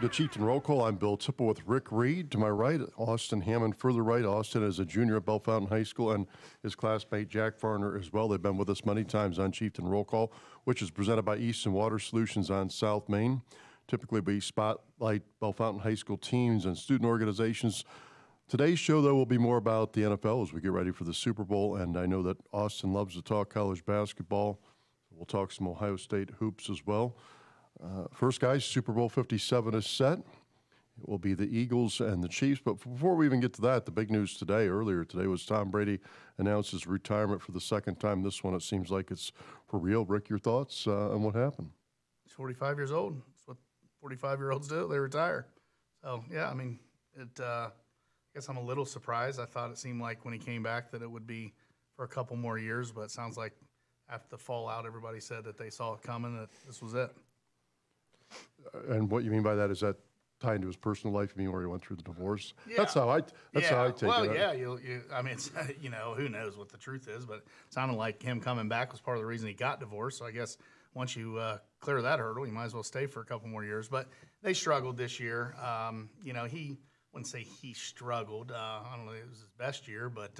the Chieftain Roll Call. I'm Bill Tipple with Rick Reed. To my right, Austin Hamond. Further right, Austin is a junior at Bellefontaine High School, and his classmate Jack Varner as well. They've been with us many times on Chieftain Roll Call, which is presented by Easton Water Solutions on South Main. Typically, we spotlight Bellefontaine High School teams and student organizations. Today's show, though, will be more about the NFL as we get ready for the Super Bowl, and I know that Austin loves to talk college basketball. We'll talk some Ohio State hoops as well. First, guys, Super Bowl 57 is set. It will be the Eagles and the Chiefs. But before we even get to that, the big news earlier today, was Tom Brady announced his retirement for the second time. This one, it seems like it's for real. Rick, your thoughts on what happened? He's 45 years old. That's what 45-year-olds do. They retire. So, yeah, I mean, I guess I'm a little surprised. I thought it seemed like when he came back that it would be for a couple more years, but it sounds like after the fallout, everybody said that they saw it coming, that this was it. And what you mean by that, is that tied into his personal life? You mean where he went through the divorce? Yeah. That's how I take it. Well, yeah, I mean, it's, who knows what the truth is, but it sounded like him coming back was part of the reason he got divorced. So I guess once you clear that hurdle, you might as well stay for a couple more years. But they struggled this year. He wouldn't say he struggled. I don't know if it was his best year, but,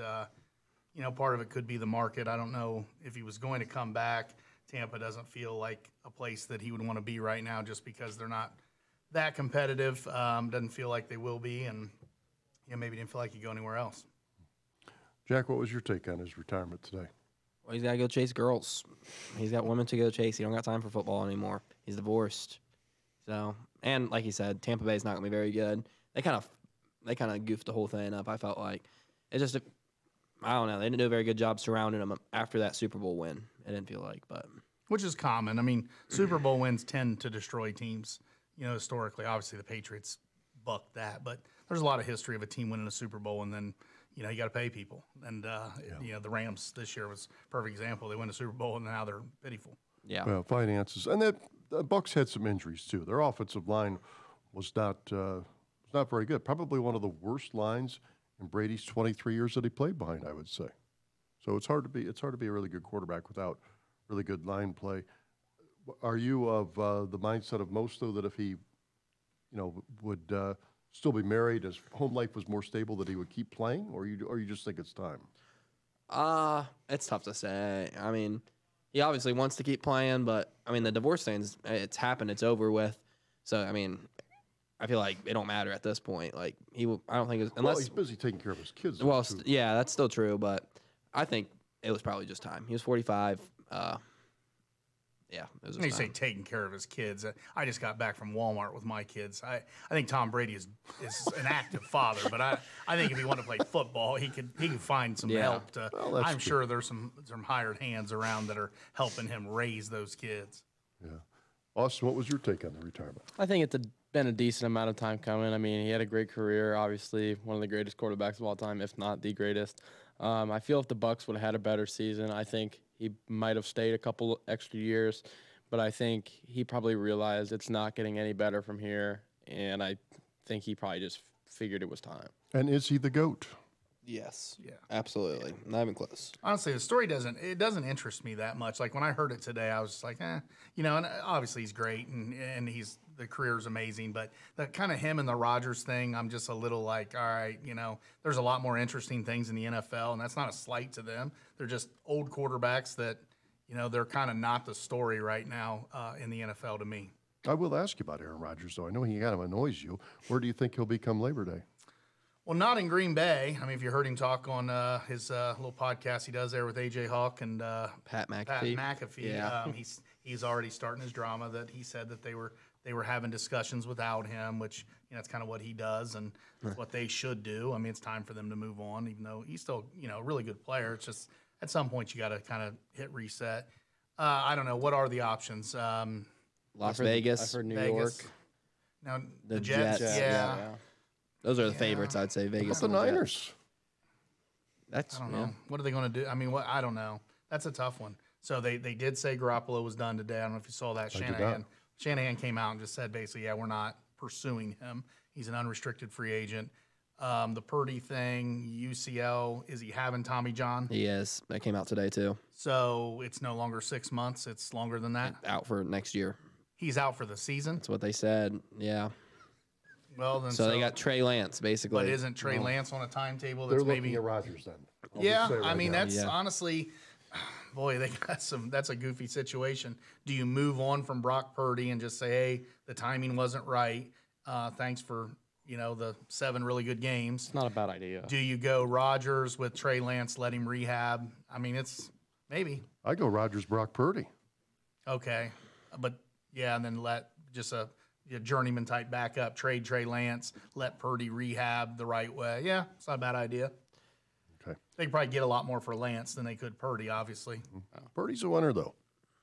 part of it could be the market. I don't know if he was going to come back. Tampa doesn't feel like a place that he would want to be right now just because they're not that competitive. Doesn't feel like they will be, and maybe didn't feel like he'd go anywhere else. Jack, what was your take on his retirement today? Well, he's got to go chase girls. He's got women to go chase. He don't got time for football anymore. He's divorced. So, and like he said, Tampa Bay's not going to be very good. They kind of goofed the whole thing up. I felt like it just, I don't know. They didn't do a very good job surrounding him after that Super Bowl win. I didn't feel like, but which is common. I mean, Super Bowl wins tend to destroy teams. Historically, obviously the Patriots bucked that, but there's a lot of history of a team winning a Super Bowl and then you got to pay people. And the Rams this year was a perfect example. They win a Super Bowl and now they're pitiful. Yeah. Well, finances, and the Bucs had some injuries too. Their offensive line was not very good. Probably one of the worst lines in Brady's 23 years that he played behind, I would say. So it's hard to be a really good quarterback without really good line play. Are you of the mindset of most, though, that if he, would still be married, his home life was more stable, that he would keep playing, or you just think it's time? It's tough to say. I mean, he obviously wants to keep playing, but I mean, the divorce thing's it's happened, it's over with. So I mean, I feel like it don't matter at this point. Like I don't think unless he's busy taking care of his kids. Well, yeah, that's still true, but I think it was probably just time. He was 45. Yeah, it was. You say taking care of his kids. I just got back from Walmart with my kids. I think Tom Brady is an active father, but I think if he wanted to play football, he could find some help. I'm sure there's some hired hands around that are helping him raise those kids. Yeah, Austin, what was your take on the retirement? I think it's been a decent amount of time coming. I mean, he had a great career, obviously one of the greatest quarterbacks of all time, if not the greatest. I feel if the Bucs would have had a better season, I think he might have stayed a couple extra years, but I think he probably realized it's not getting any better from here, and I think he probably just figured it was time. And is he the GOAT? Yes. Yeah. Absolutely. Yeah. Not even close. Honestly, the story doesn't interest me that much. Like when I heard it today, I was just like, and obviously he's great and the career is amazing, but the kind of him and the Rodgers thing, I'm just a little like, all right, there's a lot more interesting things in the NFL, and that's not a slight to them. They're just old quarterbacks that, they're kind of not the story right now in the NFL to me. I will ask you about Aaron Rodgers, though. I know he kind of annoys you. Where do you think he'll be come Labor Day? Well, not in Green Bay. I mean, if you heard him talk on his little podcast he does there with A.J. Hawk and Pat McAfee. Yeah. He's already starting his drama that he said that they were having discussions without him, which that's kind of what he does and that's what they should do. I mean, it's time for them to move on, even though he's still a really good player. It's just at some point you got to kind of hit reset. I don't know. What are the options? Las Vegas. I've heard New Vegas. York. Now The Jets. Yeah. Those are the favorites, I'd say. Vegas. But the Niners. I don't know. What are they going to do? I mean, I don't know. That's a tough one. So they did say Garoppolo was done today. I don't know if you saw that. Shanahan came out and just said basically, yeah, we're not pursuing him. He's an unrestricted free agent. The Purdy thing, UCL, is he having Tommy John? He is. That came out today, too. So it's no longer 6 months. It's longer than that? Out for next year. He's out for the season? That's what they said, yeah. Well, then So they got Trey Lance, basically. But isn't Trey Lance on a timetable They're that's looking maybe? at Rodgers then. I'll Yeah, just say I right mean now. that's honestly, boy, they got some. That's a goofy situation. Do you move on from Brock Purdy and just say, hey, the timing wasn't right? Thanks for the 7 really good games. It's not a bad idea. Do you go Rodgers with Trey Lance, let him rehab? I mean, it's maybe I go Rodgers, Brock Purdy. okay, but yeah, and then let just a journeyman type backup, trade Trey Lance, let Purdy rehab the right way. Yeah, it's not a bad idea. Okay. They could probably get a lot more for Lance than they could Purdy, obviously. Purdy's a winner, though.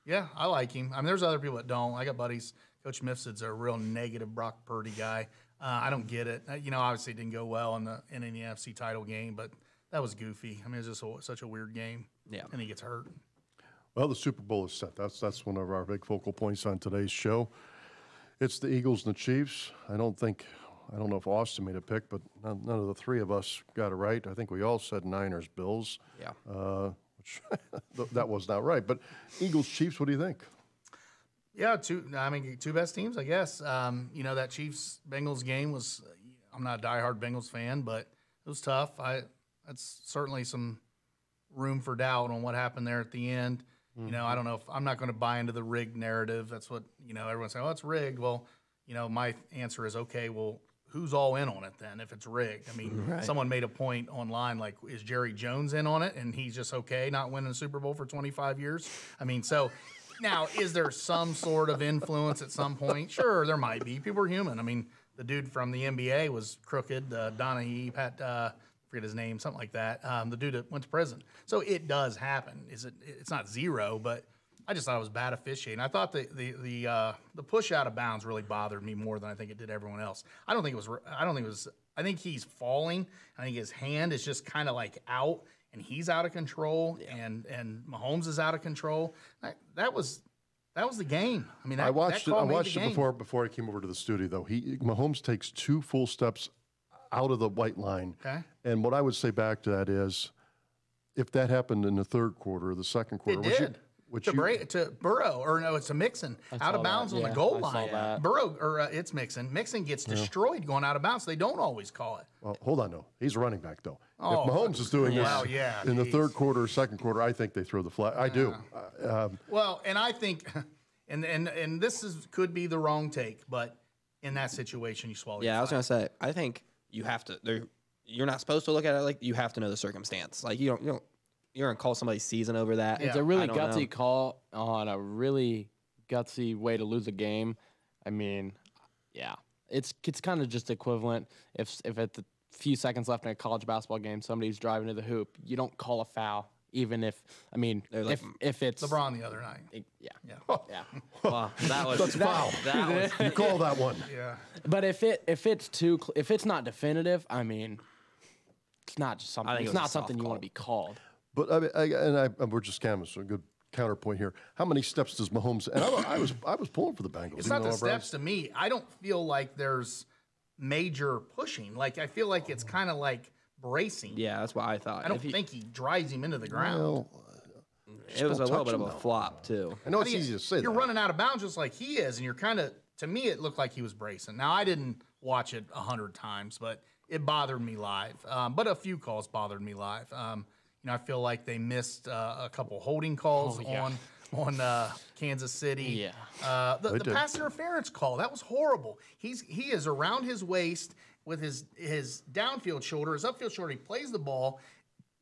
Yeah, I like him. I mean, there's other people that don't. I got buddies. Coach Mifsid's a real negative Brock Purdy guy. I don't get it. Obviously it didn't go well in the NFC title game, but that was goofy. I mean, it was just such a weird game. Yeah. And he gets hurt. Well, the Super Bowl is set. That's one of our big focal points on today's show. It's the Eagles and the Chiefs. I don't know if Austin made a pick, but none of the three of us got it right. I think we all said Niners, Bills. Yeah. Which that was not right. But Eagles, Chiefs, what do you think? Yeah, two best teams, I guess. That Chiefs-Bengals game was I'm not a diehard Bengals fan, but it was tough. That's certainly some room for doubt on what happened there at the end. I don't know if I'm not going to buy into the rigged narrative. That's what, everyone's saying, oh, it's rigged. Well, my answer is, okay, well, who's all in on it then if it's rigged? I mean, someone made a point online, like, is Jerry Jones in on it? And he's just okay not winning the Super Bowl for 25 years? I mean, so now, is there some sort of influence at some point? Sure, there might be. People are human. I mean, the dude from the NBA was crooked, Donahue, forget his name, something like that. The dude that went to prison. So it does happen. It's not zero, but I just thought it was bad officiating. I thought the push out of bounds really bothered me more than I think it did everyone else. I think he's falling. I think his hand is just kind of like out, and he's out of control, and Mahomes is out of control. That was the game. I mean, I watched it before I came over to the studio. Though Mahomes takes 2 full steps out of the white line. Okay. And what I would say back to that is, if that happened in the third quarter or the second quarter, to Burrow, or no, it's a Mixon out of bounds on the goal line. Burrow, or it's Mixon. Mixon gets destroyed going out of bounds. They don't always call it. Well, hold on, though. He's a running back, though. If Mahomes is doing this in the third quarter or second quarter, I think they throw the flag. I do. Well, and I think, and this could be the wrong take, but in that situation, you swallow. Yeah, I was gonna say, I think you have to. You're not supposed to look at it like you have to know the circumstance. Like you're gonna call somebody's season over that. Yeah. It's a really gutsy call on a really gutsy way to lose a game. I mean, yeah, it's kind of just equivalent. If at the few seconds left in a college basketball game, somebody's driving to the hoop, you don't call a foul, even if if it's LeBron the other night. Yeah. Well, That's foul. You call that one. Yeah. But if it's not definitive, I mean, it's not just something. It's not something you want to be called. But we're just canvassing a good counterpoint here. How many steps does Mahomes? And I was pulling for the Bengals. It's not the steps to me. I don't feel like there's major pushing. Like I feel like it's kind of like bracing. Yeah, that's what I thought. I don't think he drives him into the ground. Well, it was a little bit of a flop too. I know it's easy to say. You're running out of bounds just like he is, and you're kind of. To me, it looked like he was bracing. Now I didn't watch it 100 times, but it bothered me live. But a few calls bothered me live. I feel like they missed a couple holding calls on Kansas City. Yeah. The pass interference call, that was horrible. He is around his waist with his downfield shoulder, his upfield shoulder. He plays the ball.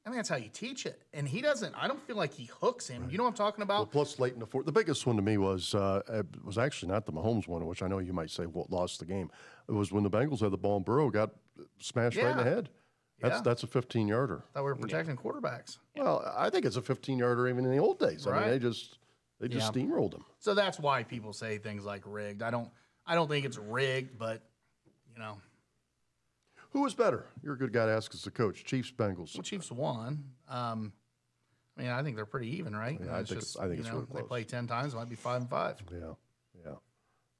I mean, that's how you teach it. And he doesn't. I don't feel like he hooks him. You know what I'm talking about? Well, plus late in the fourth. The biggest one to me was actually not the Mahomes one, which I know you might say lost the game. It was when the Bengals had the ball and Burrow got smashed right in the head. That's a 15-yarder. Thought we were protecting quarterbacks. Well, I think it's a 15-yarder even in the old days. Right. I mean, they just steamrolled him. So that's why people say things like rigged. I don't think it's rigged, but Who was better? You're a good guy to ask as the coach. Chiefs, Bengals. Well, Chiefs won. I think they're pretty even, right? Yeah, I think it's really close. They play 10 times, it might be 5-5.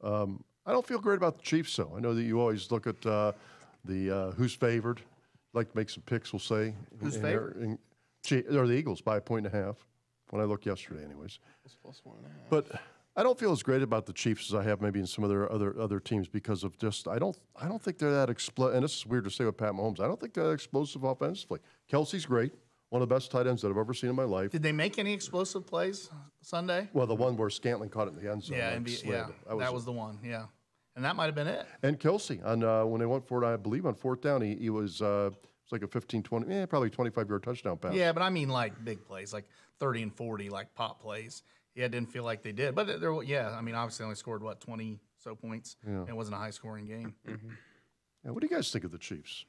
Yeah. I don't feel great about the Chiefs, though. I know that you always look at the who's favored. Like to make some picks, we'll say. Who's favored? Or the Eagles by 1.5. When I looked yesterday, anyways. It's +1.5. But I don't feel as great about the Chiefs as I have maybe in some of their other teams because of just I don't think they're that and this is weird to say with Pat Mahomes. I don't think they're that explosive offensively. Kelsey's great, one of the best tight ends that I've ever seen in my life. Did they make any explosive plays Sunday? Well, the one where Scantling caught it in the end zone. Yeah, that was the one. Yeah, and that might have been it. And Kelsey on when they went for it, I believe on fourth down, he was like a 15, 20, probably 25-yard touchdown pass. Yeah, but I mean like big plays, like 30 and 40, like pop plays. Yeah, it didn't feel like they did. But I mean, obviously only scored, 20 so points. Yeah. It wasn't a high-scoring game. Mm-hmm. Yeah, what do you guys think of the Chiefs?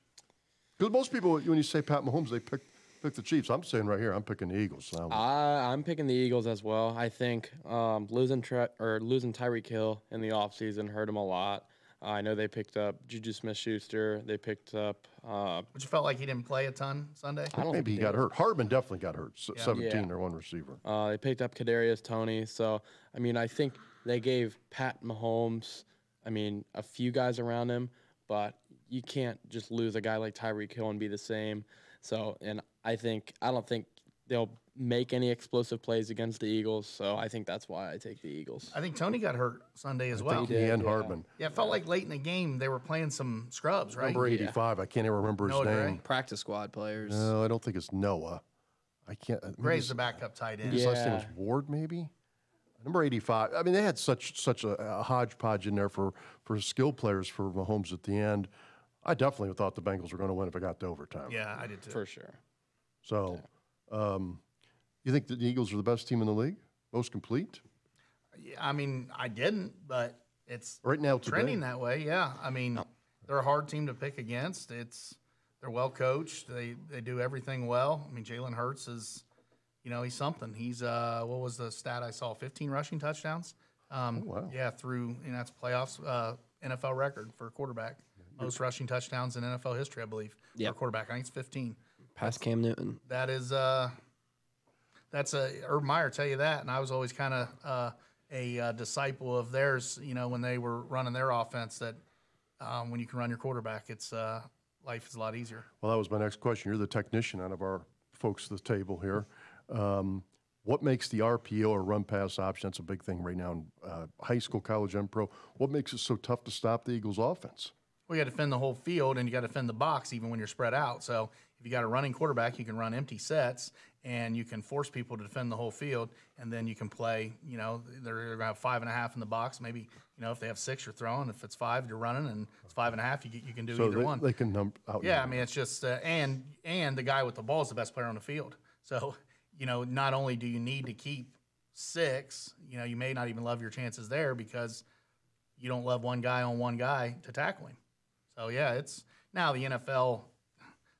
Because most people, when you say Pat Mahomes, they pick the Chiefs. I'm saying right here, I'm picking the Eagles. So I'm picking the Eagles as well. I think losing Tyreek Hill in the offseason hurt him a lot. I know they picked up Juju Smith-Schuster. They picked up. But you felt like he didn't play a ton Sunday? I don't Maybe he got hurt. Hardman definitely got hurt. 17 or one receiver. They picked up Kadarius Toney. So, I mean, I think they gave Pat Mahomes, a few guys around him, but you can't just lose a guy like Tyreek Hill and be the same. So, and I don't think they'll make any explosive plays against the Eagles, so I think that's why I take the Eagles. I think Toney got hurt Sunday as well. He and Hardman. Yeah, it felt like late in the game they were playing some scrubs, right? Number 85, I can't even remember his name. Practice squad players. No, I don't think it's Noah. I can't. Gray's the backup tight end. His last name was Ward, maybe? Number 85. I mean, they had such a hodgepodge in there for skill players for Mahomes at the end. I definitely thought the Bengals were going to win if it got to overtime. Yeah, I did too. For sure. So, you think the Eagles are the best team in the league? Most complete? Yeah, I mean, I didn't, but it's right now trending that way. Yeah, I mean, they're a hard team to pick against. They're well coached. They do everything well. I mean, Jalen Hurts is, he's something. He's what was the stat I saw? 15 rushing touchdowns. Wow. Yeah, that's playoffs NFL record for a quarterback. Most rushing touchdowns in NFL history, I believe. For a quarterback, I think it's 15. Past Cam Newton. That is Urban Meyer tell you that, and I was always kind of a disciple of theirs. When they were running their offense, that when you can run your quarterback, it's life is a lot easier. Well, that was my next question. You're the technician out of our folks at the table here. What makes the RPO or run pass option? That's a big thing right now in high school, college, and pro. What makes it so tough to stop the Eagles' offense? Well, you got to defend the whole field, and you got to defend the box even when you're spread out. So if you got a running quarterback, you can run empty sets, and you can force people to defend the whole field, and then you can play. They're going to have 5.5 in the box. Maybe if they have 6, you're throwing. If it's 5, you're running, and it's 5.5, you can do either one. They can number out. Yeah, I mean it's just and the guy with the ball is the best player on the field. So not only do you need to keep 6, you may not even love your chances there because you don't love one guy on one guy to tackle him. So, yeah, it's now the NFL,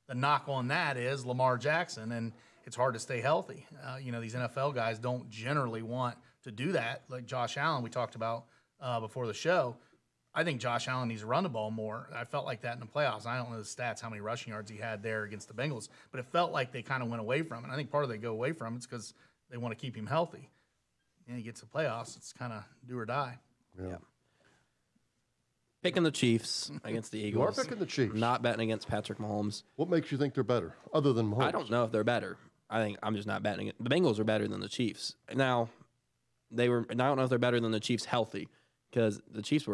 the knock on that is Lamar Jackson, and it's hard to stay healthy. These NFL guys don't generally want to do that. Like Josh Allen we talked about before the show. I think Josh Allen needs to run the ball more. I felt like that in the playoffs. I don't know the stats, how many rushing yards he had there against the Bengals, but it felt like they kind of went away from it. And I think part of they go away from it is because they want to keep him healthy. And he gets to the playoffs, it's kind of do or die. Yeah. Picking the Chiefs against the Eagles. You are picking the Chiefs. Not betting against Patrick Mahomes. What makes you think they're better, other than Mahomes? I don't know if they're better. I'm just not betting it. The Bengals are better than the Chiefs. Now, I don't know if they're better than the Chiefs healthy, because the Chiefs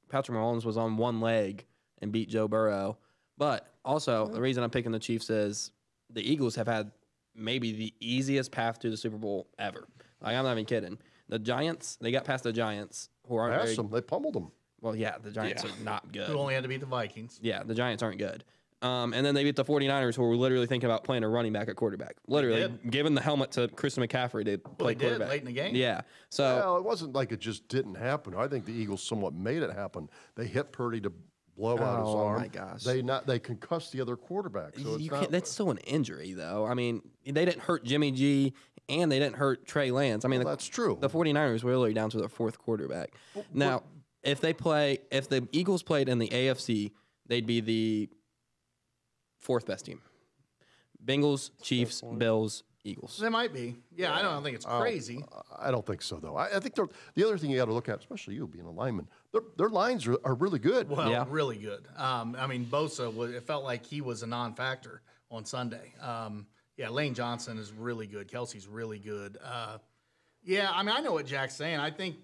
Patrick Mahomes was on one leg and beat Joe Burrow. But also, the reason I'm picking the Chiefs is the Eagles have had maybe the easiest path to the Super Bowl ever. I'm not even kidding. The Giants, they got past the Giants, who aren't very them. They pummeled them. Well, yeah, the Giants are not good. Who only had to beat the Vikings. Yeah, the Giants aren't good. And then they beat the 49ers, who were literally thinking about playing a running back at quarterback. Literally, giving the helmet to Christian McCaffrey to play quarterback. Late in the game. Yeah. So well, it wasn't like it just didn't happen. I think the Eagles somewhat made it happen. They hit Purdy to blow out his arm. Oh, my gosh. They concussed the other quarterback. So that's still an injury, though. I mean, they didn't hurt Jimmy G, and they didn't hurt Trey Lance. I mean, that's true. The 49ers were literally down to their 4th quarterback. Now, if the Eagles played in the AFC, they'd be the 4th best team. Bengals, Chiefs, Bills, Eagles. They might be. Yeah, I don't think it's crazy. I don't think so, though. I think the other thing you got to look at, especially you being a lineman, their lines are really good. Well, really good. I mean, Bosa, it felt like he was a non-factor on Sunday. Lane Johnson is really good. Kelsey's really good. I mean, I know what Jack's saying. I think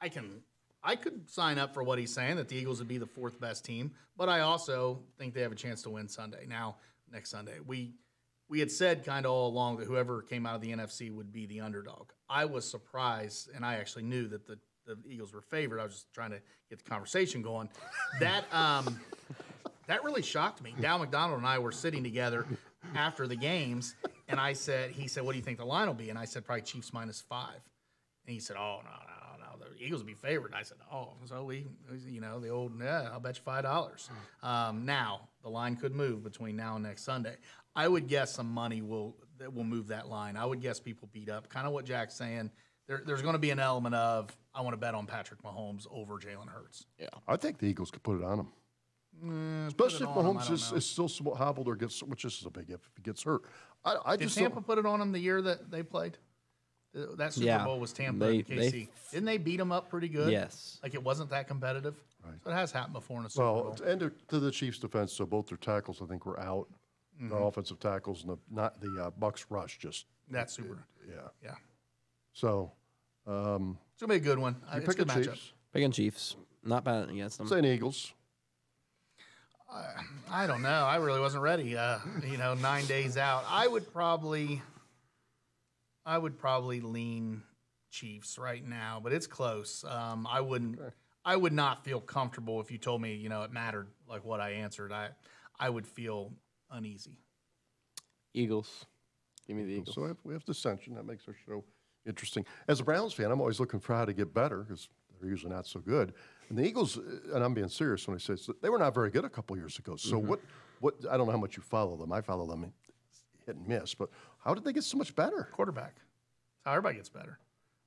I could sign up for what he's saying, that the Eagles would be the 4th best team, but I also think they have a chance to win Sunday. Now, next Sunday. We had said kind of all along that whoever came out of the NFC would be the underdog. I was surprised, and I actually knew that the Eagles were favored. I was just trying to get the conversation going. That really shocked me. Dow McDonald and I were sitting together after the games, and he said, what do you think the line will be? And I said, probably Chiefs -5. And he said, oh, no, the Eagles will be favored. And I said, oh, so the old, yeah, I'll bet you $5. Now, the line could move between now and next Sunday. I would guess some money will move that line. I would guess people beat up. Kind of what Jack's saying. There's going to be an element of, I want to bet on Patrick Mahomes over Jalen Hurts. Yeah, I think the Eagles could put it on him. Especially if Mahomes is still somewhat hobbled or which is a big if he gets hurt. Did Tampa put it on him the year that they played? That Super Bowl was Tampa and KC. Didn't they beat them up pretty good? Yes. Like it wasn't that competitive? Right. So it has happened before in a Super Bowl. And to the Chiefs' defense, so both their tackles, I think, were out. Mm-hmm. The offensive tackles and the Bucks rush just. That's super. Yeah. So. It's going to be a good one. It's a good matchup. Picking Chiefs. Not bad against them. Saying Eagles. I don't know. I really wasn't ready. 9 days out. I would probably lean Chiefs right now, but it's close. I would not feel comfortable if you told me, it mattered like what I answered. I would feel uneasy. Eagles. Give me the Eagles. So we have dissension. That makes our show interesting. As a Browns fan, I'm always looking for how to get better because they're usually not so good. And the Eagles, and I'm being serious when I say this, they were not very good a couple years ago. So what? I don't know how much you follow them. I follow them hit and miss. But how did they get so much better? Quarterback. That's how everybody gets better.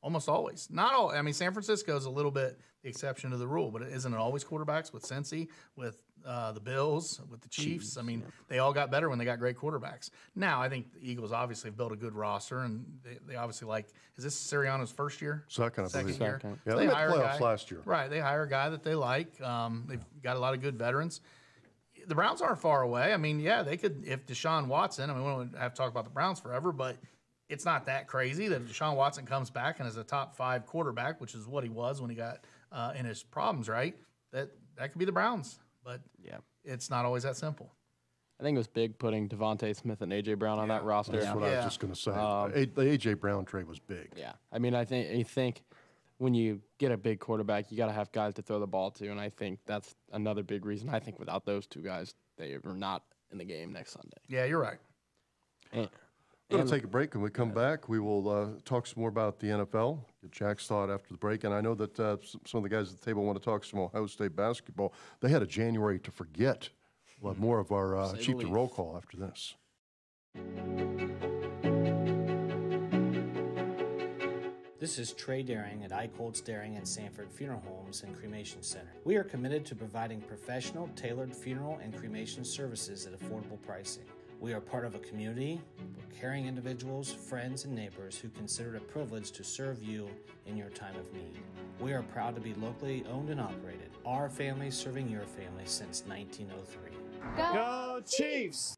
Almost always. Not all. I mean, San Francisco is a little bit the exception to the rule, but isn't it always quarterbacks with Cincy, with the Bills, with the Chiefs? I mean, they all got better when they got great quarterbacks. Now, I think the Eagles obviously have built a good roster, and they obviously is this Sirianni's first year? Second year. So yeah, they made playoffs last year. Right. They hire a guy that they like. They've got a lot of good veterans. The Browns aren't far away. I mean, yeah, they could, if Deshaun Watson, we don't have to talk about the Browns forever, but it's not that crazy that if Deshaun Watson comes back and is a top 5 quarterback, which is what he was when he got in his problems, right? That could be the Browns, but it's not always that simple. I think it was big putting Devontae Smith and A.J. Brown on that roster. That's what I was just going to say. The A.J. Brown trade was big. Yeah. I mean, I think when you get a big quarterback, you got to have guys to throw the ball to, and I think that's another big reason. I think without those two guys, they are not in the game next Sunday. Yeah, you're right. We're going to take a break. When we come back, we will talk some more about the NFL, get Jack's thought after the break. And I know that some of the guys at the table want to talk some Ohio State basketball. They had a January to forget. We'll have more of our Chieftain roll call after this. This is Trey Daring at Eichholz Daring and Sanford Funeral Homes and Cremation Center. We are committed to providing professional, tailored funeral and cremation services at affordable pricing. We are part of a community with caring individuals, friends, and neighbors who consider it a privilege to serve you in your time of need. We are proud to be locally owned and operated. Our family serving your family since 1903. Go Chiefs!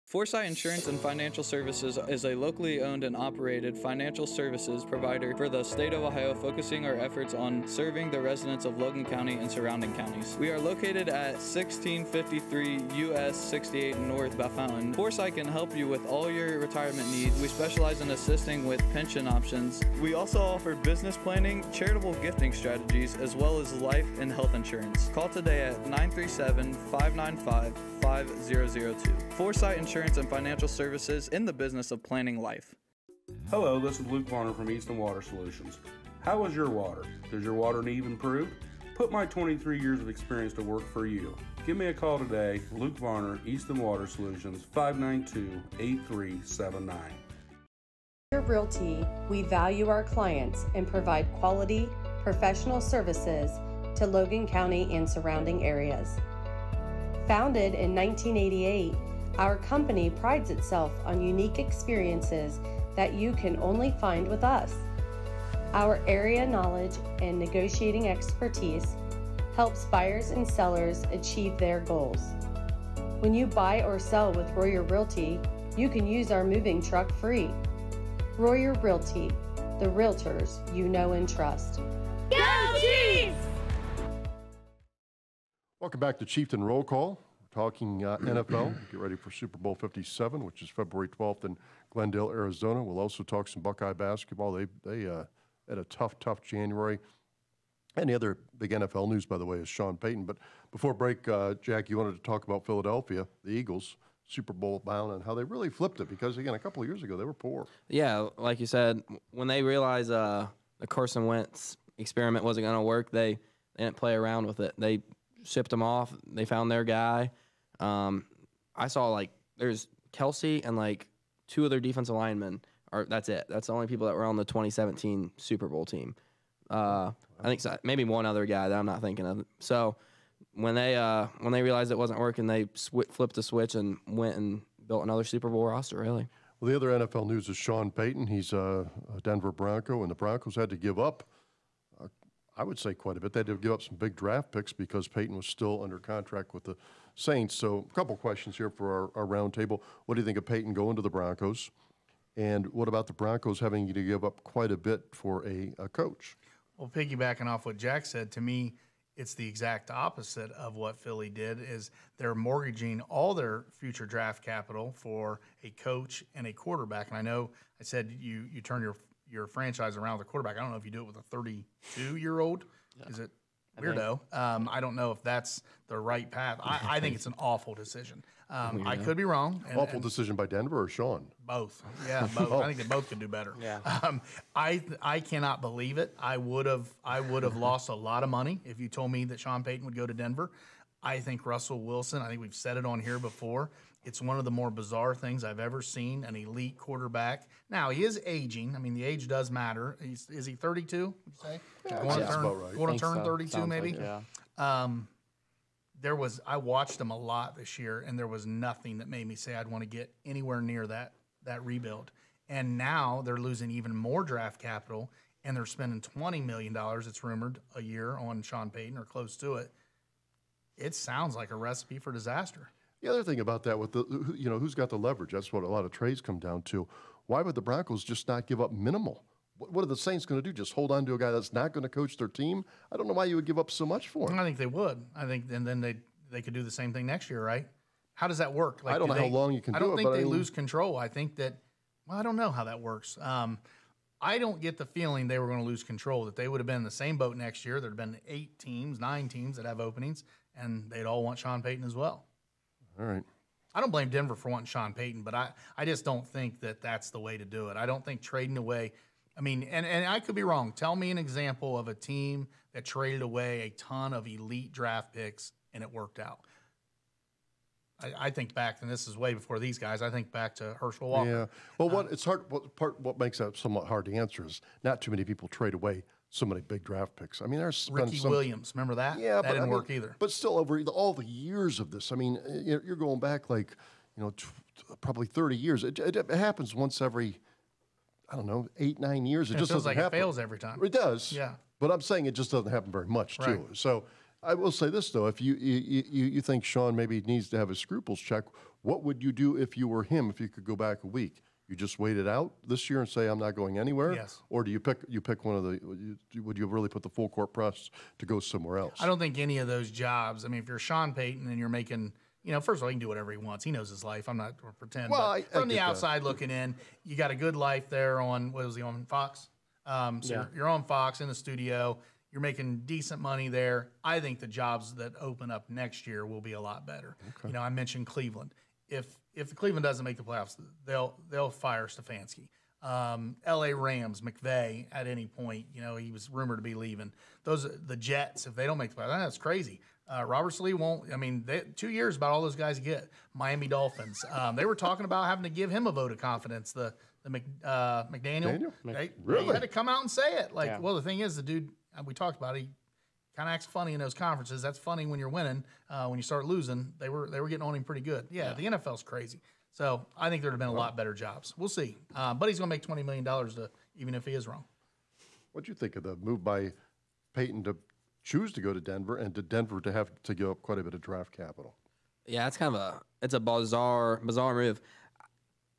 Foresight Insurance and Financial Services is a locally owned and operated financial services provider for the state of Ohio, focusing our efforts on serving the residents of Logan County and surrounding counties. We are located at 1653 US 68 North Bellefontaine. Foresight can help you with all your retirement needs. We specialize in assisting with pension options. We also offer business planning, charitable gifting strategies, as well as life and health insurance. Call today at 937-595-5002. Foresight Insurance and Financial Services, in the business of planning life. Hello, this is Luke Varner from Easton Water Solutions. How is your water? Does your water need improved? Put my 23 years of experience to work for you. Give me a call today, Luke Varner, Easton Water Solutions, 592-8379. Royer Realty, we value our clients and provide quality, professional services to Logan County and surrounding areas. Founded in 1988, our company prides itself on unique experiences that you can only find with us. Our area knowledge and negotiating expertise helps buyers and sellers achieve their goals. When you buy or sell with Royer Realty, you can use our moving truck free. Royer Realty, the realtors you know and trust. Go Chiefs! Welcome back to Chieftain Roll Call. We're talking NFL. Get ready for Super Bowl 57, which is February 12th in Glendale, Arizona. We'll also talk some Buckeye basketball. They had a tough January. And the other big NFL news, by the way, is Sean Payton. But before break, Jack, you wanted to talk about Philadelphia, the Eagles, Super Bowl bound, and how they really flipped it. Because, again, a couple of years ago, they were poor. Yeah, like you said, when they realized the Carson Wentz experiment wasn't going to work, they didn't play around with it. They shipped him off. They found their guy. I saw, like, there's Kelsey and, like, 2 other defensive linemen. That's it. That's the only people that were on the 2017 Super Bowl team. I think so, maybe one other guy that I'm not thinking of. So when they realized it wasn't working, they flipped the switch and went and built another Super Bowl roster, really. Well, the other NFL news is Sean Payton. He's a Denver Bronco, and the Broncos had to give up, I would say, quite a bit. They had to give up some big draft picks because Payton was still under contract with the Saints. So a couple questions here for our round table. What do you think of Payton going to the Broncos? And what about the Broncos having to give up quite a bit for a coach? Well, piggybacking off what Jack said, to me, it's the exact opposite of what Philly did. Is they're mortgaging all their future draft capital for a coach and a quarterback. And I know I said you turn your franchise around with a quarterback. I don't know if you do it with a 32-year-old. Yeah. Is it weirdo? I don't know if that's the right path. I think it's an awful decision. I could be wrong. Awful decision by Denver or Sean? Both. Yeah, both. I think they both could do better. Yeah. I cannot believe it. I would have lost a lot of money if you told me that Sean Payton would go to Denver. I think Russell Wilson, I think we've said it on here before, it's one of the more bizarre things I've ever seen, an elite quarterback. Now, he is aging. I mean, the age does matter. Is he 32, would you say? Yeah, going that's about right. Going to turn 32 Sounds maybe? like, yeah. I watched him a lot this year, and there was nothing that made me say I'd want to get anywhere near that rebuild. And now they're losing even more draft capital, and they're spending $20 million, it's rumored, a year on Sean Payton or close to it. It sounds like a recipe for disaster. The other thing about that, with who's got the leverage? That's what a lot of trades come down to. Why would the Broncos just not give up minimal? What are the Saints going to do? Just hold on to a guy that's not going to coach their team? I don't know why you would give up so much for him. I think they would. I think, and then they could do the same thing next year, right? How does that work? Like, I don't know how long you can do it. I don't think they lose control. I think that, well, I don't know how that works. I don't get the feeling they were going to lose control, that they would have been in the same boat next year. There would have been 8 teams, 9 teams that have openings, and they'd all want Sean Payton as well. All right. I don't blame Denver for wanting Sean Payton, but I just don't think that that's the way to do it. I don't think trading away – I mean, and I could be wrong. Tell me an example of a team that traded away a ton of elite draft picks and it worked out. I think back, and this is way before these guys, I think back to Herschel Walker. Yeah. Well, what makes that somewhat hard to answer is not too many people trade away so many big draft picks. I mean, there's Ricky Williams, remember that? Yeah, that didn't work either. But still, over all the years of this, I mean, you're going back like, probably 30 years. It happens once every, I don't know, 8, 9 years. It just feels doesn't like happen. It fails every time. It does. Yeah. But I'm saying it just doesn't happen very much, too. Right. So I will say this, though. If you think Sean maybe needs to have his scruples checked, what would you do if you were him, if you could go back a week? You just wait it out this year and say, I'm not going anywhere? Yes. Or do you pick one of the – would you really put the full court press to go somewhere else? I don't think any of those jobs – I mean, if you're Sean Payton and you're making – first of all, he can do whatever he wants. He knows his life. I'm not going to pretend. Well, but from the outside looking in, you got a good life there on – what was he on, Fox? You're on Fox in the studio. You're making decent money there. I think the jobs that open up next year will be a lot better. Okay. I mentioned Cleveland. If Cleveland doesn't make the playoffs, they'll fire Stefanski. L.A. Rams, McVay, at any point, he was rumored to be leaving. The Jets, if they don't make the playoffs, that's crazy. Robert Saleh won't. I mean, 2 years about all those guys get. Miami Dolphins. They were talking about having to give him a vote of confidence. The McDaniel. Really? He had to come out and say it. Well, the thing is, the dude we talked about, he kind of acts funny in those conferences. That's funny when you're winning. When you start losing, they were getting on him pretty good. Yeah, the NFL's crazy. So I think there'd have been a lot better jobs. We'll see. But he's going to make $20 million even if he is wrong. What'd you think of the move by Payton to choose to go to Denver and to Denver to have to give up quite a bit of draft capital? Yeah, it's kind of a bizarre move.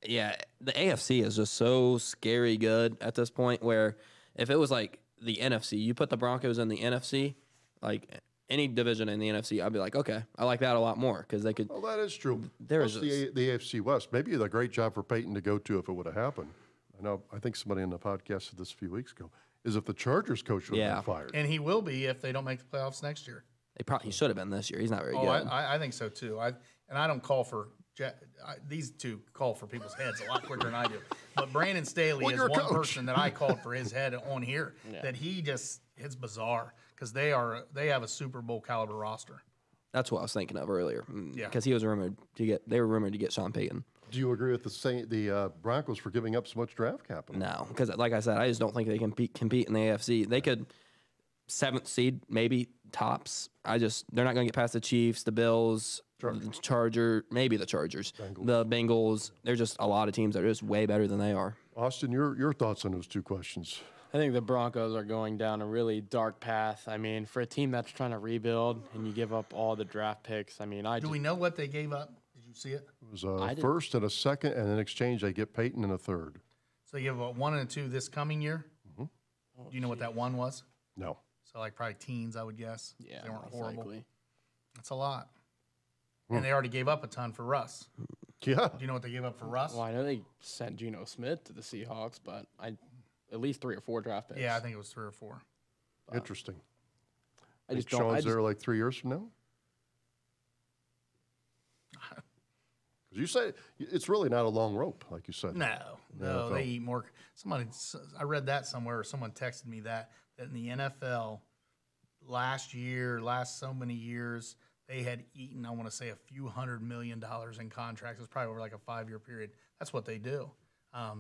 Yeah, the AFC is just so scary good at this point where if it was like the NFC, you put the Broncos in the NFC, like any division in the NFC, I'd be like, okay, I like that a lot more because they could. Well, that is true. There's Plus the AFC West. Maybe a great job for Peyton to go to if it would have happened. I think somebody on the podcast said this a few weeks ago, is if the Chargers coach would have been fired. And he will be if they don't make the playoffs next year. He should have been this year. He's not very good. I think so too. I don't call for these two call for people's heads a lot quicker than I do. But Brandon Staley is one person that I called for his head on here. Yeah. That it's bizarre because they have a Super Bowl caliber roster. That's what I was thinking of earlier. Yeah, because they were rumored to get Sean Payton. Do you agree with the Broncos for giving up so much draft capital? No, because like I said, I just don't think they can compete in the AFC. They could 7th seed, maybe tops. They're not going to get past the Chiefs, the Bills, the Chargers, maybe the Chargers, the Bengals. There's just a lot of teams that are just way better than they are. Austin, your thoughts on those two questions? I think the Broncos are going down a really dark path. I mean, for a team that's trying to rebuild and you give up all the draft picks, do we know what they gave up? Did you see it? It was a first and a second, and in exchange they get Peyton and a third. So you have a 1 and a 2 this coming year? Mm-hmm. Do you know what that one was? No. So like probably teens, I would guess. Yeah, they weren't horrible. Likely. That's a lot. And they already gave up a ton for Russ. Yeah. Do you know what they gave up for Russ? Well, I know they sent Geno Smith to the Seahawks, but at least 3 or 4 draft picks. Yeah, I think it was 3 or 4. Interesting. I just don't. Sean's there like 3 years from now. Because you say it's really not a long rope, like you said. No, they eat more. I read that somewhere, or someone texted me that in the NFL last so many years, they had eaten, I want to say, a few $100 million in contracts. It's probably over like a 5-year period. That's what they do.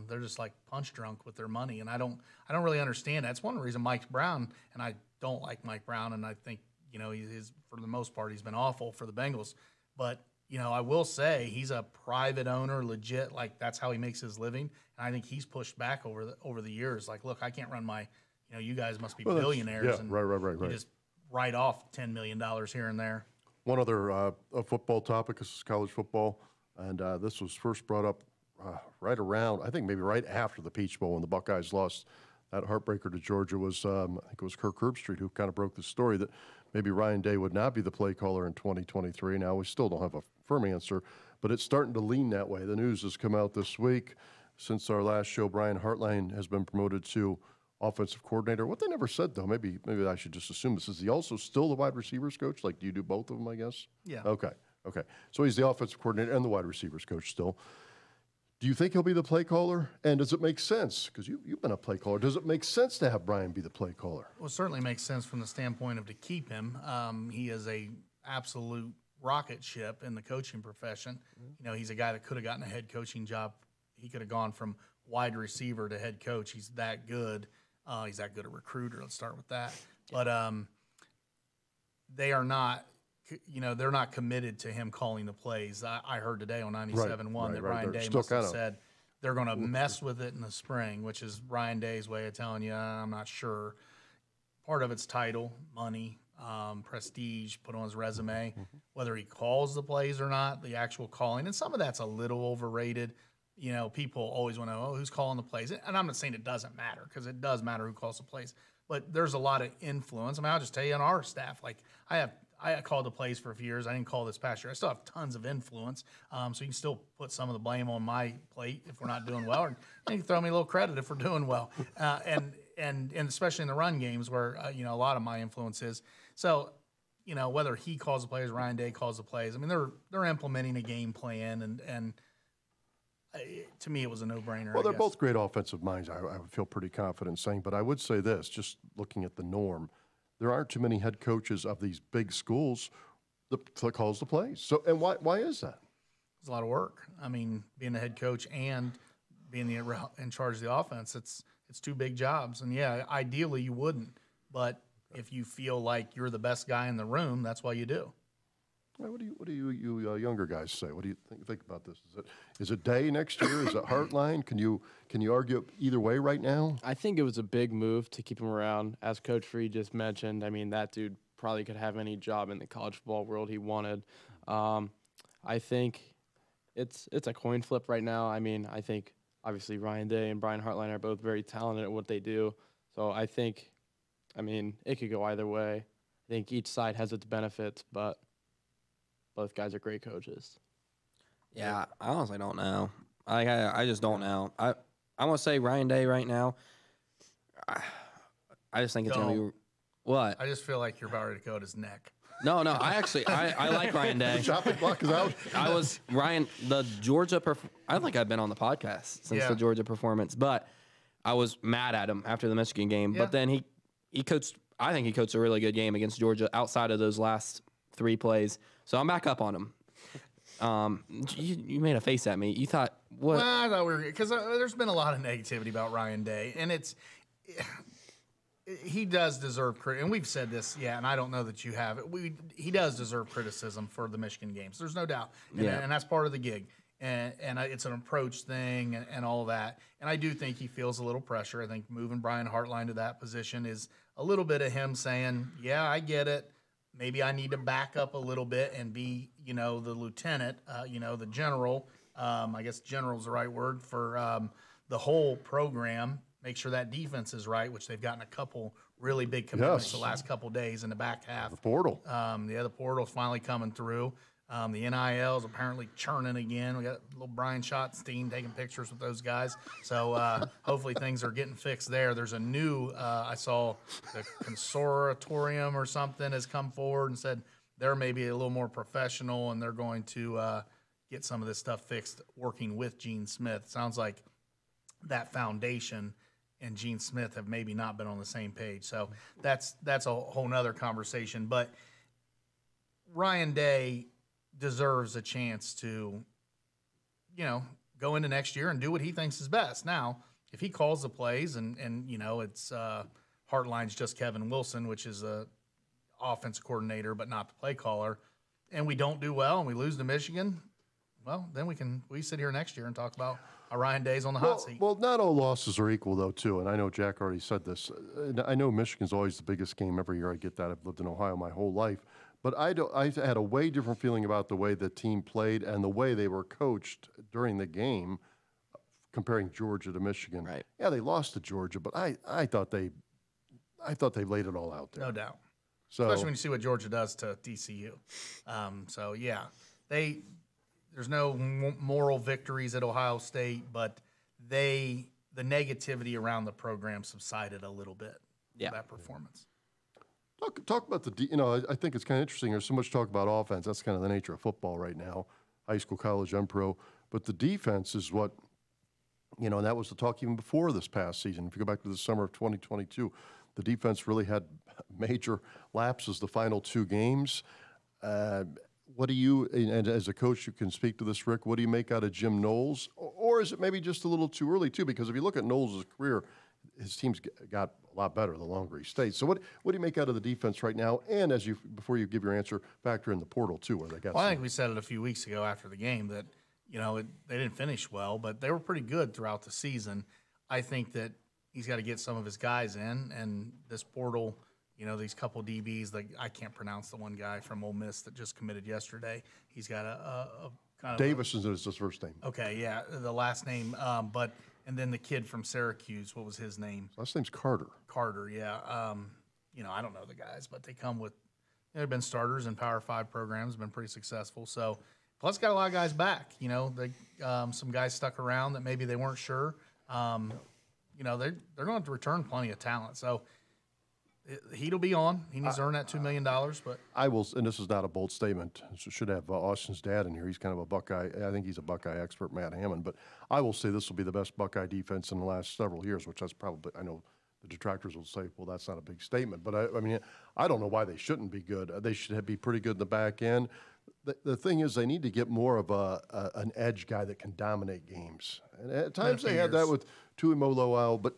They're just like punch drunk with their money, and I don't really understand that. That's one reason Mike Brown, and I don't like Mike Brown, and I think he's for the most part he's been awful for the Bengals, but. I will say he's a private owner, legit. Like that's how he makes his living, and I think he's pushed back over the years. Like, look, I can't run my, you guys must be billionaires, and right. You just write off $10 million here and there. One other a football topic is college football, and this was first brought up right around, I think maybe right after the Peach Bowl when the Buckeyes lost that heartbreaker to Georgia. Was I think it was Kirk Herbstreit who kind of broke the story that maybe Ryan Day would not be the play caller in 2023. Now we still don't have a firm answer, but it's starting to lean that way. The news has come out this week. Since our last show, Brian Hartline has been promoted to offensive coordinator. What they never said, though, maybe I should just assume this, is he also still the wide receivers coach? Like, do you do both of them, I guess? Yeah. Okay. So he's the offensive coordinator and the wide receivers coach still. Do you think he'll be the play caller? And does it make sense? Because you've been a play caller. Does it make sense to have Brian be the play caller? Well, it certainly makes sense from the standpoint of to keep him. He is a absolute rocket ship in the coaching profession. He's a guy that could have gotten a head coaching job. He could have gone from wide receiver to head coach. He's that good. He's that good a recruiter. Let's start with that. But they are not. They're not committed to him calling the plays. I heard today on 97.1 that Ryan Day must have said they're going to mess with it in the spring, which is Ryan Day's way of telling you, I'm not sure. Part of it's title, money, prestige, put on his resume. Whether he calls the plays or not, the actual calling. And some of that's a little overrated. People always want to know, who's calling the plays? And I'm not saying it doesn't matter, because it does matter who calls the plays. But there's a lot of influence. I'll just tell you on our staff, like I called the plays for a few years. I didn't call this past year. I still have tons of influence. So you can still put some of the blame on my plate if we're not doing well. Or you can throw me a little credit if we're doing well. And especially in the run games where, a lot of my influence is. So, whether he calls the plays, Ryan Day calls the plays, I mean, they're implementing a game plan. And to me, it was a no-brainer. Well, they're both great offensive minds, I would feel pretty confident saying. But I would say this, just looking at the norm, there aren't too many head coaches of these big schools that calls the plays. So, and why is that? It's a lot of work. I mean, being the head coach and being in charge of the offense, it's 2 big jobs. And yeah, ideally you wouldn't, but if you feel like you're the best guy in the room, that's why you do. What do you younger guys say? What do you think about this? Is it Day next year? Is it Hartline? Can you argue either way right now? I think it was a big move to keep him around. As Coach Freed just mentioned, I mean, that dude probably could have any job in the college football world he wanted. I think it's a coin flip right now. I mean, I think obviously Ryan Day and Brian Hartline are both very talented at what they do. So I think, I mean, it could go either way. I think each side has its benefits, but both guys are great coaches. Yeah, I honestly don't know. I just don't know. I want to say Ryan Day right now. I just think it's going to be what? I just feel like you're about ready to go at his neck. No, I like Ryan Day. Chopping block is out. I was the Georgia. I don't think I've been on the podcast since the Georgia performance, but I was mad at him after the Michigan game. Yeah. But then he coached. I think he coached a really good game against Georgia outside of those last 3 plays. So I'm back up on him. You made a face at me. You thought what? Well, I thought we were because there's been a lot of negativity about Ryan Day, and he does deserve credit, and we've said this, and I don't know that you have. He does deserve criticism for the Michigan games. There's no doubt, and that's part of the gig, and it's an approach thing and all of that. And I do think he feels a little pressure. I think moving Brian Hartline to that position is a little bit of him saying, "Yeah, I get it. Maybe I need to back up a little bit and be, the lieutenant, the general. I guess general's the right word for the whole program." Make sure that defense is right, which they've gotten a couple really big commitments the last couple days in the back half. The portal. The portal's finally coming through. The NIL's apparently churning again. We got little Brian Schottenstein taking pictures with those guys. So hopefully things are getting fixed there. There's a new, I saw the consortium or something has come forward and said they're maybe a little more professional and they're going to get some of this stuff fixed working with Gene Smith. Sounds like that foundation and Gene Smith have maybe not been on the same page. So that's a whole nother conversation. But Ryan Day deserves a chance to, go into next year and do what he thinks is best. Now, if he calls the plays and it's Hartline's just Kevin Wilson, which is a offense coordinator but not the play caller, and we don't do well and we lose to Michigan, well, then we sit here next year and talk about Ryan Day's on the hot seat. Well, not all losses are equal, though, too. And I know Jack already said this. I know Michigan's always the biggest game every year. I get that. I've lived in Ohio my whole life. But I had a way different feeling about the way the team played and the way they were coached during the game, comparing Georgia to Michigan. Right. Yeah, they lost to Georgia, but I thought they laid it all out there. No doubt. So, especially when you see what Georgia does to TCU. There's no moral victories at Ohio State, but the negativity around the program subsided a little bit. Yeah. That performance. Talk about I think it's kind of interesting. There's so much talk about offense. That's kind of the nature of football right now, high school, college, and pro. But the defense is what, and that was the talk even before this past season. If you go back to the summer of 2022, the defense really had major lapses the final 2 games. What do you, and as a coach, you can speak to this, Rick, what do you make out of Jim Knowles? Or is it maybe just a little too early, too? Because if you look at Knowles' career, his team's got a lot better the longer he stayed. So what do you make out of the defense right now? And before you give your answer, factor in the portal, too, where they got I think we said it a few weeks ago after the game that, they didn't finish well, but they were pretty good throughout the season. I think that he's got to get some of his guys in, and this portal – these couple DBs, like I can't pronounce the one guy from Ole Miss that just committed yesterday. He's got a kind of Davis is his first name. Okay, yeah, the last name. And then the kid from Syracuse, what was his name? Last name's Carter. Carter, yeah. I don't know the guys, but they come with. They've been starters in Power 5 programs, been pretty successful. So plus got a lot of guys back. Some guys stuck around that maybe they weren't sure. They're going to have to return plenty of talent. So. He'll be on. He needs to earn that $2 million. But I will, and this is not a bold statement. Should have Austin's dad in here. He's kind of a Buckeye. I think he's a Buckeye expert, Matt Hamond. But I will say this will be the best Buckeye defense in the last several years, which that's probably, I know the detractors will say, well, that's not a big statement. But I don't know why they shouldn't be good. They should be pretty good in the back end. The thing is, they need to get more of an edge guy that can dominate games. And at times they had that with Tuimoloau, but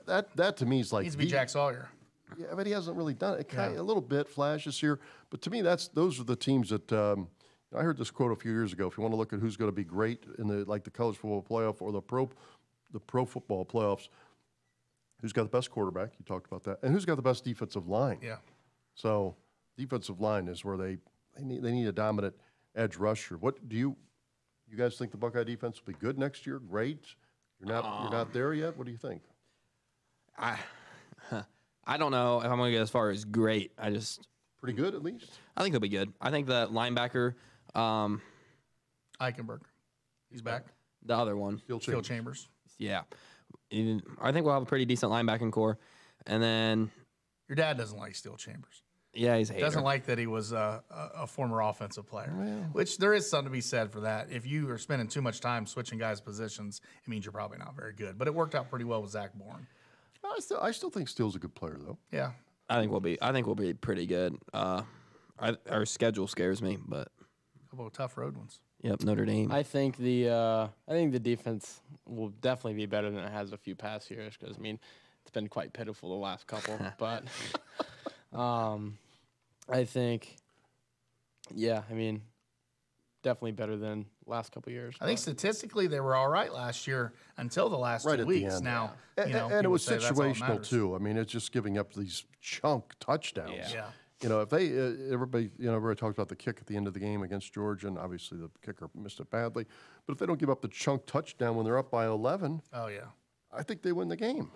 that to me is like needs to be Jack Sawyer. Yeah, but he hasn't really done it. A little bit flashes here, but to me, those are the teams that I heard this quote a few years ago. If you want to look at who's going to be great in the college football playoff or the pro football playoffs, who's got the best quarterback? You talked about that, and who's got the best defensive line? Yeah. So defensive line is where they need a dominant edge rusher. What do you? You guys think the Buckeye defense will be good next year? Great. You're not there yet. What do you think? I don't know if I'm going to get as far as great. Pretty good, at least. I think they'll be good. I think the linebacker, Eichenberg. He's back. the other one, Steel Chambers. yeah, I think we'll have a pretty decent linebacking core. And then, Your dad doesn't like Steel Chambers. yeah, he's a hater. Doesn't like that he was a former offensive player, which there is something to be said for that. If you are spending too much time switching guys' positions, it means you're probably not very good. But it worked out pretty well with Zach Bourne. I still think Steele's a good player, though. Yeah. I think we'll be pretty good. Our schedule scares me, but A couple of tough road ones. yep, Notre Dame. I think the defense will definitely be better than it has a few past years because it's been quite pitiful the last couple. But I think, definitely better than last couple years. I think statistically they were all right last year until the last Right 2 at the weeks. end. Now, And it people was say that's all that situational, matters. too. I mean, it's just giving up these chunk touchdowns. Yeah. If they everybody talked about the kick at the end of the game against Georgia, and obviously the kicker missed it badly. But if they don't give up the chunk touchdown when they're up by 11, Oh, yeah. I think they win the game.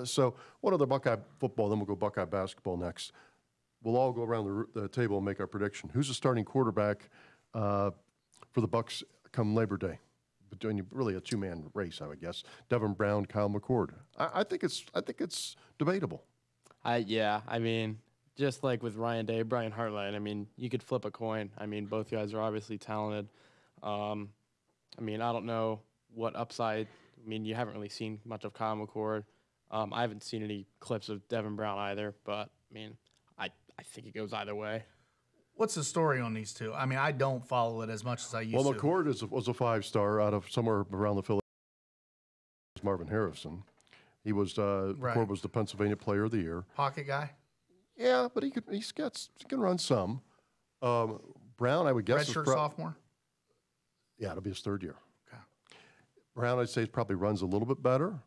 So one other Buckeye football, then we'll go Buckeye basketball next. We'll all go around the table and make our prediction. Who's the starting quarterback for the Bucks come Labor Day? Between really a two-man race, I would guess. Devin Brown, Kyle McCord. I think it's debatable. Just like with Ryan Day, Brian Hartline, you could flip a coin. Both guys are obviously talented. I don't know what upside. You haven't really seen much of Kyle McCord. I haven't seen any clips of Devin Brown either, but, I think it goes either way. What's the story on these two? I don't follow it as much as I used Well, to. McCord was a 5-star out of somewhere around the Philly. Marvin Harrison. He was McCord was the Pennsylvania Player of the Year. Pocket guy? Yeah, but he can run some. Brown, I would guess, Redshirt sophomore? Yeah, it'll be his third year. Okay. Brown, I'd say, probably runs a little bit better.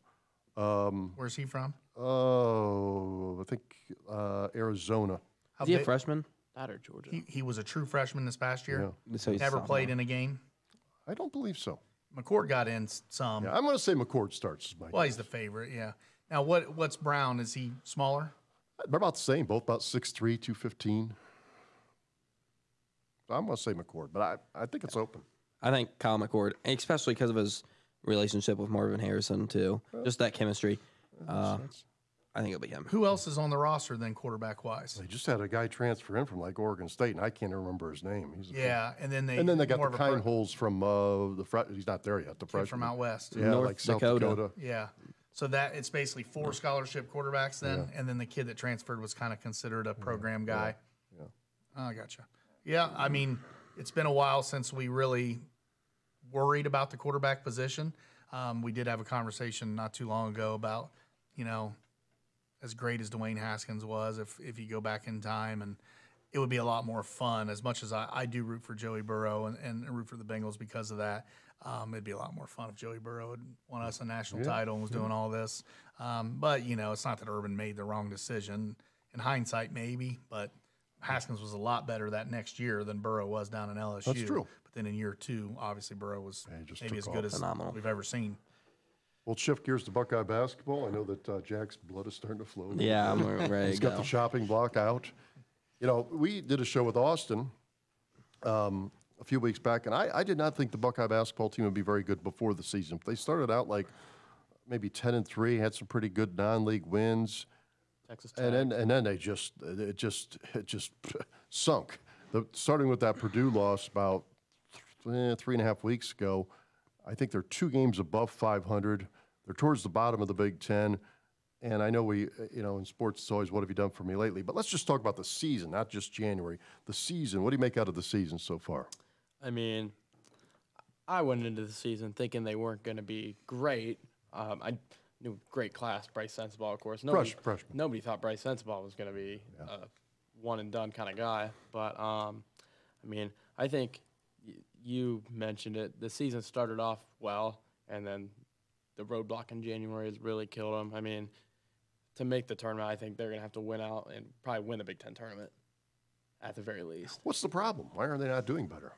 Where's he from? I think Arizona. How Is he a big- freshman? That or Georgia. He was a true freshman this past year. So he's Never sophomore. played in a game. I don't believe so. McCord got in some. Yeah, I'm going to say McCord starts. Well, he's the favorite, yeah. Now, what's Brown? Is he smaller? They're about the same, both about 6'3", 215. I'm going to say McCord, but I think it's open. I think Kyle McCord, especially because of his relationship with Marvin Harrison too, just that chemistry. I think it'll be him. Who else is on the roster then, quarterback-wise? They just had a guy transfer in from like Oregon State, and I can't remember his name. Yeah, and then they got more the of a kind holes from he's not there yet. The kid freshman from out west. yeah, North like South Dakota. Dakota. Yeah. So that it's basically 4 scholarship quarterbacks then, and then the kid that transferred was kind of considered a program guy. Yeah. Oh, I gotcha. Yeah, it's been a while since we really worried about the quarterback position. We did have a conversation not too long ago about, as great as Dwayne Haskins was, if you go back in time, and it would be a lot more fun. As much as I do root for Joey Burrow and root for the Bengals because of that, it'd be a lot more fun if Joey Burrow had won us a national title and was doing all this. But, it's not that Urban made the wrong decision. In hindsight, maybe, but Haskins was a lot better that next year than Burrow was down in LSU. That's true. But then in year 2, obviously Burrow was just maybe as took good off. as Phenomenal. we've ever seen. We'll shift gears to Buckeye basketball. I know that Jack's blood is starting to flow. Yeah, I'm ready He's to got go. the shopping block out. We did a show with Austin a few weeks back, and I did not think the Buckeye basketball team would be very good before the season. They started out like maybe 10-3, had some pretty good non-league wins, Texas Tech. and then it just sunk. Starting with that Purdue loss about 3.5 weeks ago, I think they're 2 games above 500. They're towards the bottom of the Big Ten. And I know we, in sports, it's always, what have you done for me lately? But let's just talk about the season, not just January. The season, what do you make out of the season so far? I went into the season thinking they weren't going to be great. I knew great class, Bryce Sensabaugh, of course. Freshman. Nobody thought Bryce Sensabaugh was going to be a one-and-done kind of guy. But, I think you mentioned it. The season started off well, and then the roadblock in January has really killed them. To make the tournament, I think they're going to have to win out and probably win the Big Ten tournament at the very least. What's the problem? Why are they not doing better?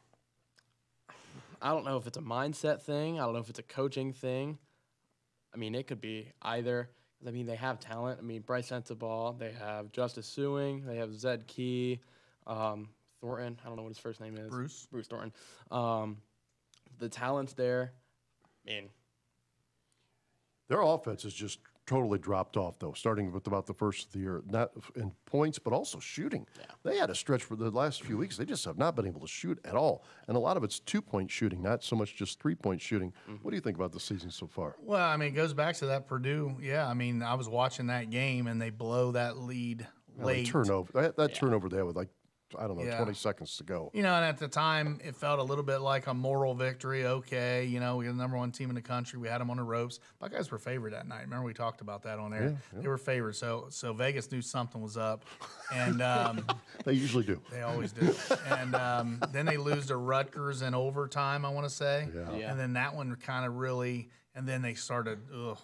I don't know if it's a mindset thing. I don't know if it's a coaching thing. I mean, it could be either. I mean, they have talent. I mean, Bryce Sensabaugh. They have Justice Suing. They have Zed Key. Thornton. I don't know what his first name is. Bruce Thornton. The talent's there. I mean, Their offense has just totally dropped off, though, starting with about the first of the year. Not in points, but also shooting. Yeah. They had a stretch for the last few weeks. They just have not been able to shoot at all. And a lot of it's 2-point shooting, not so much just 3-point shooting. What do you think about the season so far? Well, I mean, it goes back to that Purdue. Yeah, I mean, I was watching that game, and they blow that lead late. Turnover. That turnover there with, like, I don't know, Yeah. 20 seconds to go. You know, and at the time, it felt a little bit like a moral victory. Okay, you know, we were the number one team in the country. We had them on the ropes. Buckeyes were favored that night. Remember we talked about that on air? Yeah. They were favored. So Vegas knew something was up, and They usually do. they always do. And then they lose to Rutgers in overtime, I want to say. Yeah. And then that one kind of really. And then they started,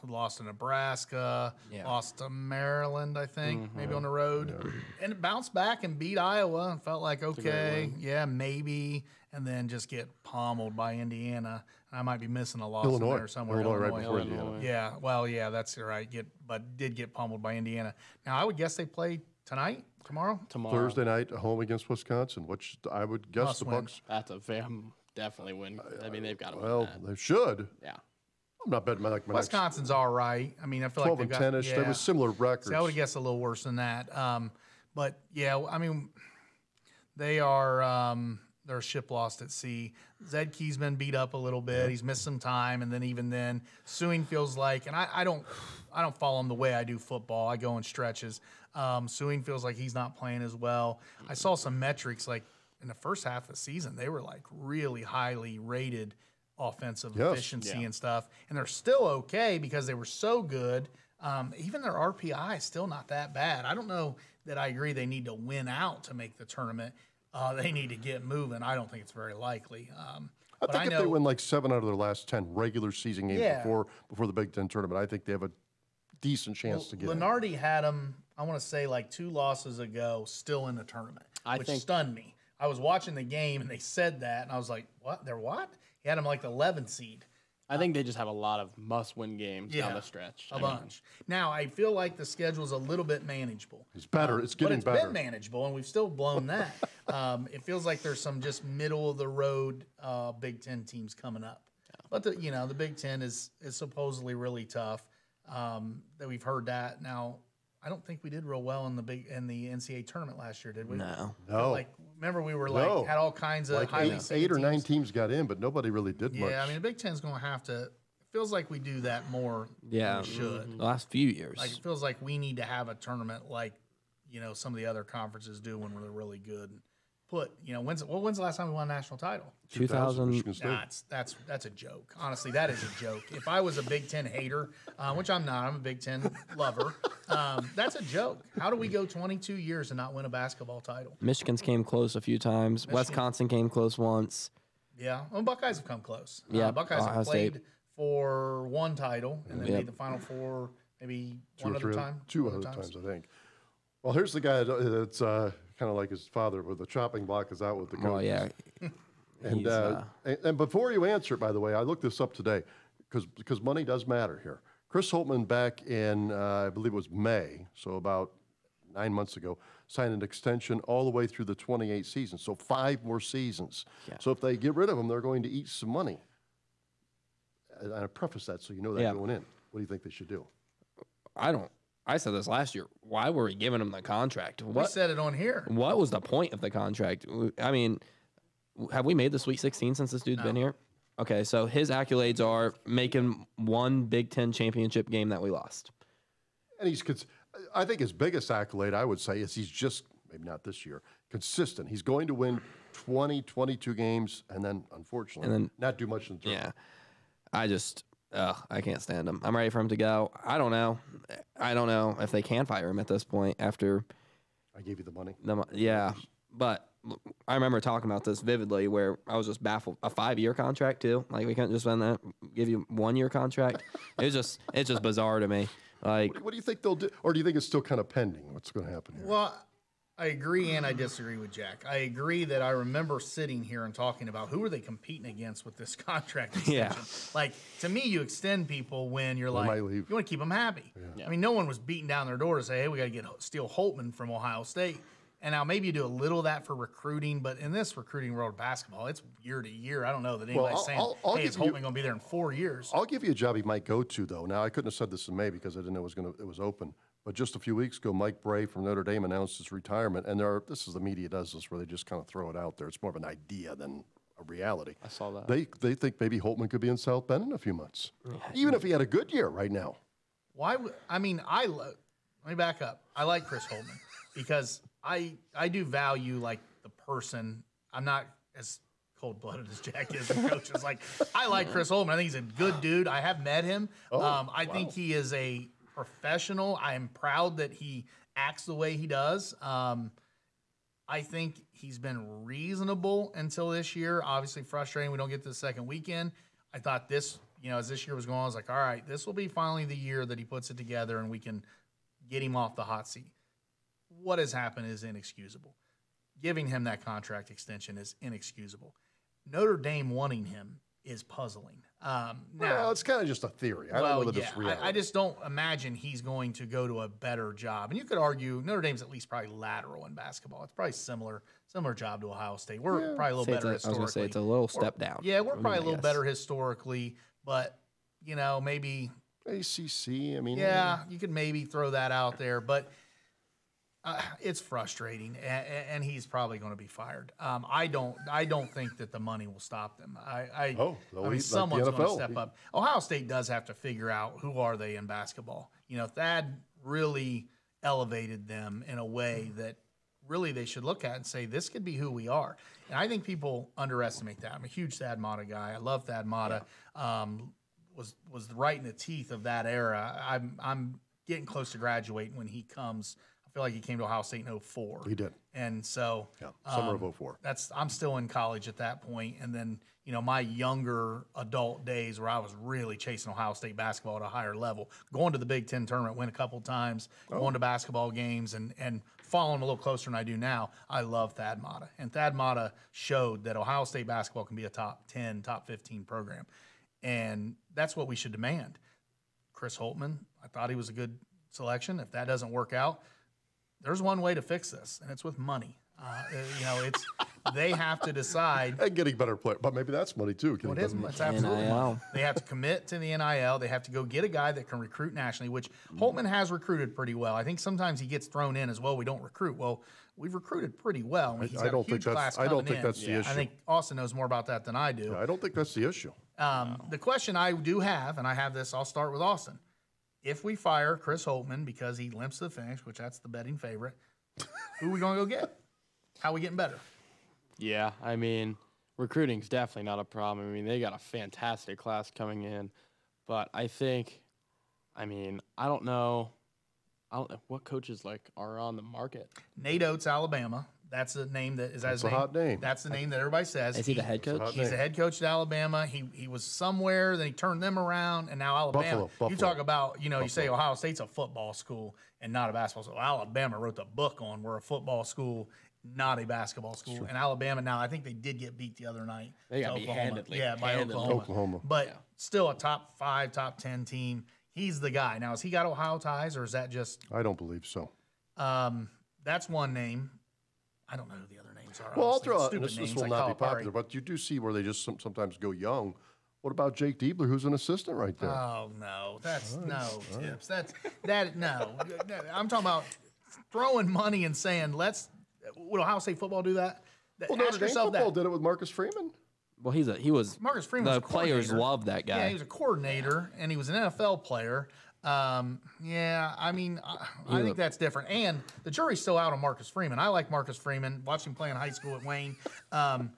lost to Nebraska, lost to Maryland, I think, maybe on the road. And it bounced back and beat Iowa and felt like, okay, yeah, maybe. And then just get pummeled by Indiana. I might be missing a loss in Illinois. there somewhere. Illinois right before Indiana. Yeah, well, yeah, that's right. But did get pummeled by Indiana. Now, I would guess they play tonight, tomorrow? Thursday night, home against Wisconsin, which I would guess Must the win. Bucks. that's a definitely win. I mean, they've got to Well, win that. they should. Yeah. I'm not betting my next Wisconsin's all right. I mean, I feel 12 like and they got 10-ish. They were similar records. See, I would have guessed a little worse than that. But yeah, I mean, they are they're a ship lost at sea. Zed Key's been beat up a little bit. He's missed some time, and then even then, Suing feels like, and I don't follow him the way I do football. I go in stretches. Suing feels like he's not playing as well. I saw some metrics like in the first half of the season, they were like really highly rated offensive efficiency and stuff, and they're still okay because they were so good. Even their RPI is still not that bad. I don't know that I agree they need to win out to make the tournament. They need to get moving. I don't think it's very likely. I think if they win like 7 out of their last 10 regular season games before the Big Ten tournament, I think they have a decent chance to get in. Lenardi had them, I want to say, like 2 losses ago, still in the tournament, which stunned me. I was watching the game, and they said that, and I was like, what? They're what? He had them like the 11th seed. I think they just have a lot of must-win games down the stretch. A bunch. Now, I feel like the schedule's a little bit manageable. It's better. It's getting better. But it's been manageable, and we've still blown that. It feels like there's some just middle-of-the-road Big Ten teams coming up. But, the Big Ten is supposedly really tough. That we've heard that. Now, I don't think we did real well in the NCAA tournament last year, did we? No. Like, remember we were had all kinds of like highly eight or 9 teams got in, but nobody really did much. Yeah, I mean the Big Ten's going to have to. It feels like we do that more than we should. The last few years. Like it feels like we need to have a tournament like some of the other conferences do when we're really good. When's the last time we won a national title? 2000. That's a joke. Honestly, that is a joke. If I was a Big Ten hater, which I'm not, I'm a Big Ten lover. That's a joke. How do we go 22 years and not win a basketball title? Michigan's came close a few times. Wisconsin came close once. Yeah, well, Buckeyes have come close. Yeah, Buckeyes Ohio have played State. for one title and then made the Final Four maybe two other times, I think. Well, here's the guy that's kind of like his father, with the chopping block is out with the coaches. Oh, yeah. And before you answer it, by the way, I looked this up today because money does matter here. Chris Holtman back in, I believe it was May, so about 9 months ago, signed an extension all the way through the 28 season, so 5 more seasons. Yeah. So if they get rid of him, they're going to eat some money. And I preface that so you know that going in. What do you think they should do? I said this last year. Why were we giving him the contract? We said it on here. What was the point of the contract? I mean, have we made the Sweet 16 since this dude's been here? Okay, so his accolades are making one Big Ten championship game that we lost. And I think his biggest accolade, I would say, is he's just, maybe not this year, consistent. He's going to win 20, 22 games, and then, unfortunately, not do much in the tournament. Yeah, I can't stand him. I'm ready for him to go. I don't know if they can fire him at this point after. I gave you the money. Yeah, but I remember talking about this vividly where I was just baffled. A 5-year contract too? Like we couldn't just give you 1-year contract? It's just bizarre to me. Like, what do you think they'll do? Or do you think it's still kind of pending? What's going to happen here? Well, I agree and I disagree with Jack. I agree that I remember sitting here and talking about who are they competing against with this contract extension. Yeah. Like, to me, you extend people when you're might like, leave. you want to keep them happy. Yeah. I mean, no one was beating down their door to say, hey, we got to steal Holtman from Ohio State. And now maybe you do a little of that for recruiting, but in this recruiting world of basketball, it's year to year. I don't know that anybody's saying, I'll hey, is give you- Holtman going to be there in 4 years? I'll give you a job he might go to, though. Now, I couldn't have said this in May because I didn't know it was open. But just a few weeks ago, Mike Bray from Notre Dame announced his retirement. And this is the media does this, where they just kind of throw it out there. It's more of an idea than a reality. I saw that. They think maybe Holtman could be in South Bend in a few months, even if he had a good year right now. Why? Let me back up. I like Chris Holtman because I do value like the person. I'm not as cold-blooded as Jack is. The coach is like, I like Chris Holtman. I think he's a good dude. I have met him. I think he is a professional. I am proud that he acts the way he does. I think he's been reasonable until this year. Obviously frustrating. We don't get to the second weekend. I thought this, as this year was going on, I was like, all right, this will be finally the year that he puts it together and we can get him off the hot seat. What has happened is inexcusable. Giving him that contract extension is inexcusable. Notre Dame wanting him is puzzling. Well, it's kind of just a theory. I don't know that it's real. I just don't imagine he's going to go to a better job. And you could argue Notre Dame's at least probably lateral in basketball. It's probably similar job to Ohio State. We're probably a little better historically. I was going to say it's a little step down. Yeah, we're probably a little better historically, but maybe ACC. I mean, yeah, you could maybe throw that out there, but it's frustrating, and he's probably going to be fired. I don't think that the money will stop them. I mean, someone's going to step up. Ohio State does have to figure out who are they in basketball. Thad really elevated them in a way that really they should look at and say, this could be who we are. And I think people underestimate that. I'm a huge Thad Matta guy. I love Thad Matta. Was right in the teeth of that era. I'm getting close to graduating when he comes. I feel like he came to Ohio State in 2004. He did. And so summer of 2004. I'm still in college at that point. And then, my younger adult days where I was really chasing Ohio State basketball at a higher level, going to the Big Ten tournament, win a couple times, going to basketball games and following a little closer than I do now. I love Thad Matta. And Thad Matta showed that Ohio State basketball can be a top 10, top 15 program. And that's what we should demand. Chris Holtman, I thought he was a good selection. If that doesn't work out, there's one way to fix this, and it's with money. They have to decide. And getting better player, but maybe that's money too. Well, it's absolutely money. They have to commit to the NIL. They have to go get a guy that can recruit nationally, which Holtman has recruited pretty well. I think sometimes he gets thrown in as well. We don't recruit. Well, we've recruited pretty well. I don't think that's the issue. I think Austin knows more about that than I do. Yeah, I don't think that's the issue. The question I do have, and I have this, I'll start with Austin. If we fire Chris Holtman because he limps to the finish, which that's the betting favorite, who are we going to go get? How are we getting better? Yeah, I mean, recruiting's definitely not a problem. I mean, they got a fantastic class coming in. But I think, I don't know what coaches are on the market. Nate Oates, Alabama. That's the name that is That's a hot name. That's the name that everybody says. Is he the head coach? He's the head coach at Alabama. He was somewhere, then he turned them around, and now Alabama. Buffalo. You talk about, you say Ohio State's a football school and not a basketball school. Alabama wrote the book on we're a football school, not a basketball school. And Alabama now, I think they did get beat the other night. They got beat handedly. Yeah, by Oklahoma. But still a top 5, top 10 team. He's the guy. Now, has he got Ohio ties, or is that just? I don't believe so. That's one name. I don't know who the other names are. Well, I'll throw out, this will not be popular, but you do see where they just sometimes go young. What about Jake Diebler, who's an assistant right there? Oh, no. That's Tips. No. I'm talking about throwing money and saying, would Ohio State football do that? Well, Notre Dame football did it with Marcus Freeman. Well, he was Marcus Freeman. The players love that guy. Yeah, he was a coordinator, and he was an NFL player. I think that's different. And the jury's still out on Marcus Freeman. I like Marcus Freeman. Watched him play in high school at Wayne. I'm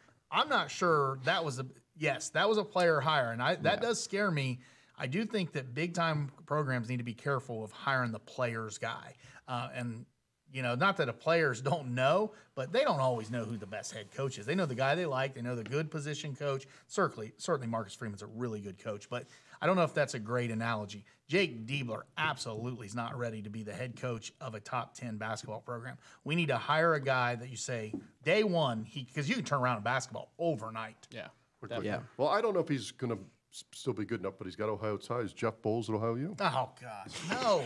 not sure that was a player hire, and that does scare me. I do think that big time programs need to be careful of hiring the player's guy. And not that the players don't know, but they don't always know who the best head coach is. They know the guy they like. They know the good position coach. Certainly Marcus Freeman's a really good coach, but I don't know if that's a great analogy. Jake Diebler absolutely is not ready to be the head coach of a top 10 basketball program. We need to hire a guy that you say day one, because you can turn around in basketball overnight. Yeah. Yeah. Well, I don't know if he's going to still be good enough, but he's got Ohio ties. Jeff Bowles at Ohio U. Oh gosh, no!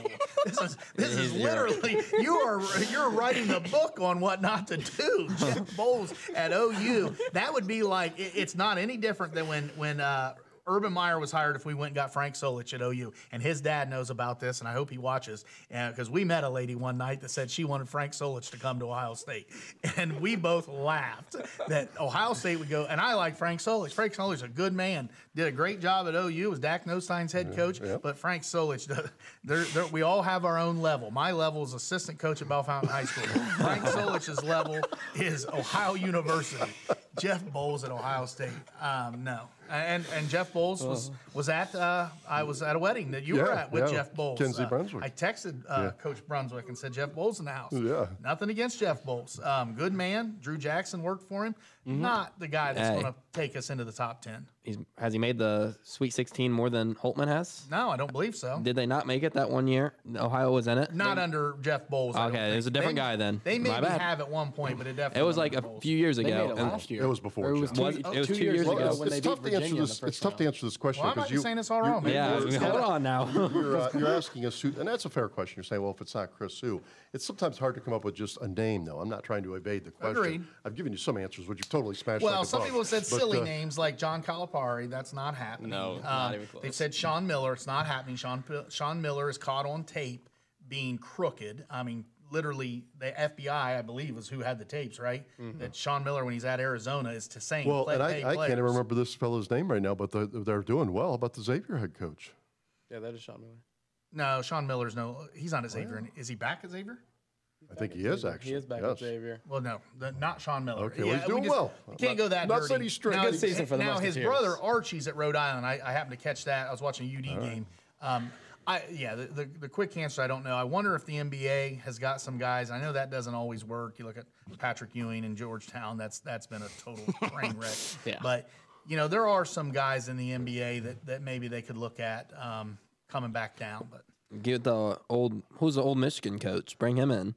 This is literally you're writing the book on what not to do. Jeff Bowles at OU. That would be like it's not any different than when Urban Meyer was hired if we went and got Frank Solich at OU. And his dad knows about this, and I hope he watches, because we met a lady one night that said she wanted Frank Solich to come to Ohio State. And we both laughed that Ohio State would go, and I like Frank Solich. Frank Solich is a good man, did a great job at OU, was Dak Nostein's head coach, but Frank Solich, we all have our own level. My level is assistant coach at Bellefontaine High School. Frank Solich's level is Ohio University. Jeff Bowles at Ohio State. No. And Jeff Bowles was at I was at a wedding that you were at with Jeff Bowles. Kinsey Brunswick. I texted Coach Brunswick and said Jeff Bowles in the house. Yeah. Nothing against Jeff Bowles. Good man. Drew Jackson worked for him. Not the guy that's going to take us into the top 10. Has he made the Sweet 16 more than Holtman has? No, I don't believe so. Did they not make it that one year? Ohio was in it? Not under Jeff Bowles. Okay, it was a different guy then. They My maybe bad. have at one point, but it definitely It was like wasn't a Bowles. few years They ago. made it and last year. It was before. Or it was Jeff. two, Was it? It was 2 2 years years ago ago. when they It's beat tough to answer Virginia in the this. first It's tough to round. answer this question Well, I might because be saying this all wrong. Maybe Yeah, Bowles got hold it. on now. you're asking us who, and that's a fair question. You're saying, well, if it's not Chris, who? It's sometimes hard to come up with just a name, though. I'm not trying to evade the question. Agreed. I've given you some answers, which you've totally smashed. Well, like a some bug. people have said But, silly names like John Calipari. That's not happening. No, not even close. They've said Sean Miller. It's not happening. Sean Miller is caught on tape being crooked. I mean, literally, the FBI, I believe, is who had the tapes, right? That Sean Miller, when he's at Arizona, is to saying, Well, and pay I can't players. even remember this fellow's name right now, but they're doing well. How about the Xavier head coach? Yeah, that is Sean Miller. No, Sean Miller's he's not at Xavier. Is he back at Xavier? I think he is actually. He is back yes. at Xavier. Well, no, not Sean Miller. Okay, well, he's doing we well. Can't go that Not dirty. saying he's straight. Now, Good season for the now his Musketeers. brother Archie's at Rhode Island. I happened to catch that. I was watching a UD game. The quick answer, I don't know. I wonder if the NBA has got some guys. I know that doesn't always work. You look at Patrick Ewing in Georgetown. That's been a total train wreck. Yeah. But there are some guys in the NBA that maybe they could look at coming back down. But Get who's the old Michigan coach? Bring him in.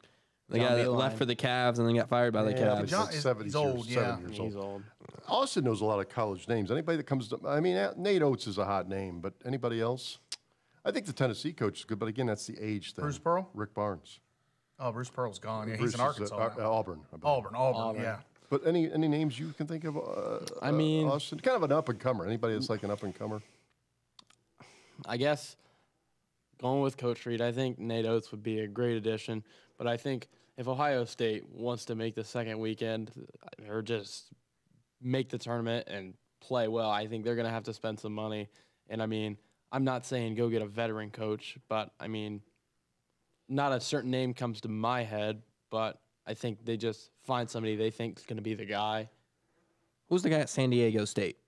The guy that left for the Cavs and then got fired by the Yeah, Cavs. but he's 70 he's old, years, yeah. 7 years He's old. old. Austin knows a lot of college names. Anybody that comes to, I mean, Nate Oates is a hot name, but anybody else? I think the Tennessee coach is good, but again, that's the age thing. Bruce Pearl? Rick Barnes. Oh, Bruce Pearl's gone. Yeah, Bruce he's in is, Arkansas now. Auburn. I believe. Auburn, yeah. But any names you can think of? I mean- Austin, kind of an up and comer. Anybody that's like an up and comer? I guess going with Coach Reed, I think Nate Oates would be a great addition. But I think if Ohio State wants to make the second weekend or just make the tournament and play well, I think they're going to have to spend some money. And, I mean, I'm not saying go get a veteran coach, but, I mean, not a certain name comes to my head, but I think they just find somebody they think is going to be the guy. Who's the guy at San Diego State?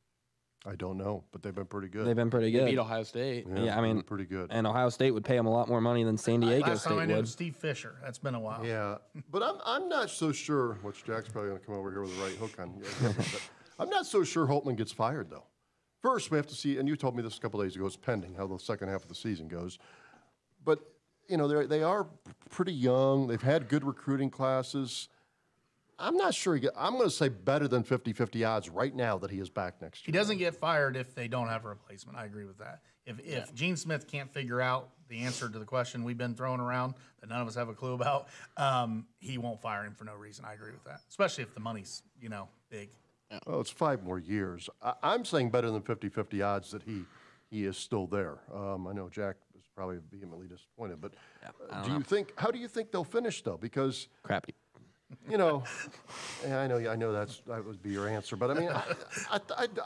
I don't know, but they've been pretty good. They've been pretty They good. beat Ohio State. Yeah, I they've mean, been pretty good. And Ohio State would pay him a lot more money than San Diego Last time I State knew it would. was Steve Fisher. That's been a while. Yeah, but I'm not so sure. Which Jack's probably going to come over here with the right hook on. But I'm not so sure Holtman gets fired though. First, we have to see, and you told me this a couple days ago. It's pending how the second half of the season goes. But they are pretty young. They've had good recruiting classes. I'm not sure. I'm going to say better than 50-50 odds right now that he is back next He year. doesn't get fired if they don't have a replacement. I agree with that. If Gene Smith can't figure out the answer to the question we've been throwing around that none of us have a clue about, he won't fire him for no reason. I agree with that, especially if the money's big. Well, it's 5 more years. I'm saying better than 50-50 odds that he is still there. I know Jack is probably vehemently disappointed, but how do you think they'll finish though? Because Crappy. yeah, I know that would be your answer, but I mean,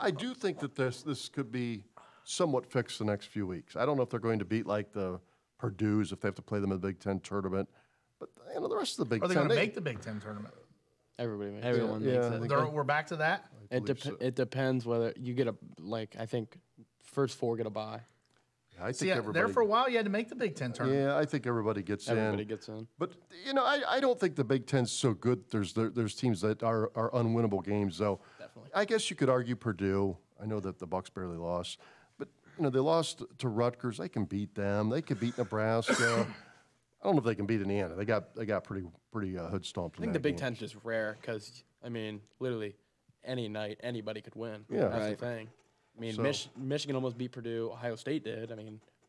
I do think that this could be somewhat fixed the next few weeks. I don't know if they're going to beat like the Purdue's if they have to play them in the Big Ten tournament, but the rest of the Big Are they Ten. going to make the Big Ten tournament? Everyone makes yeah, it. We're back to that. It depends whether you get I think first 4 get a bye. I See, think everybody. there for a while, you had to make the Big Ten tournament. Yeah, I think everybody gets Everybody in. gets in. But I don't think the Big Ten's so good. There's teams that are unwinnable games, though. Definitely. I guess you could argue Purdue. I know that the Bucks barely lost, but they lost to Rutgers. They can beat them. They could beat Nebraska. I don't know if they can beat Indiana. They got pretty hood stomped. I think the Big Ten's just rare because, literally any night, anybody could win. Yeah. That's Right. the thing. So- Michigan almost beat Purdue. Ohio State did.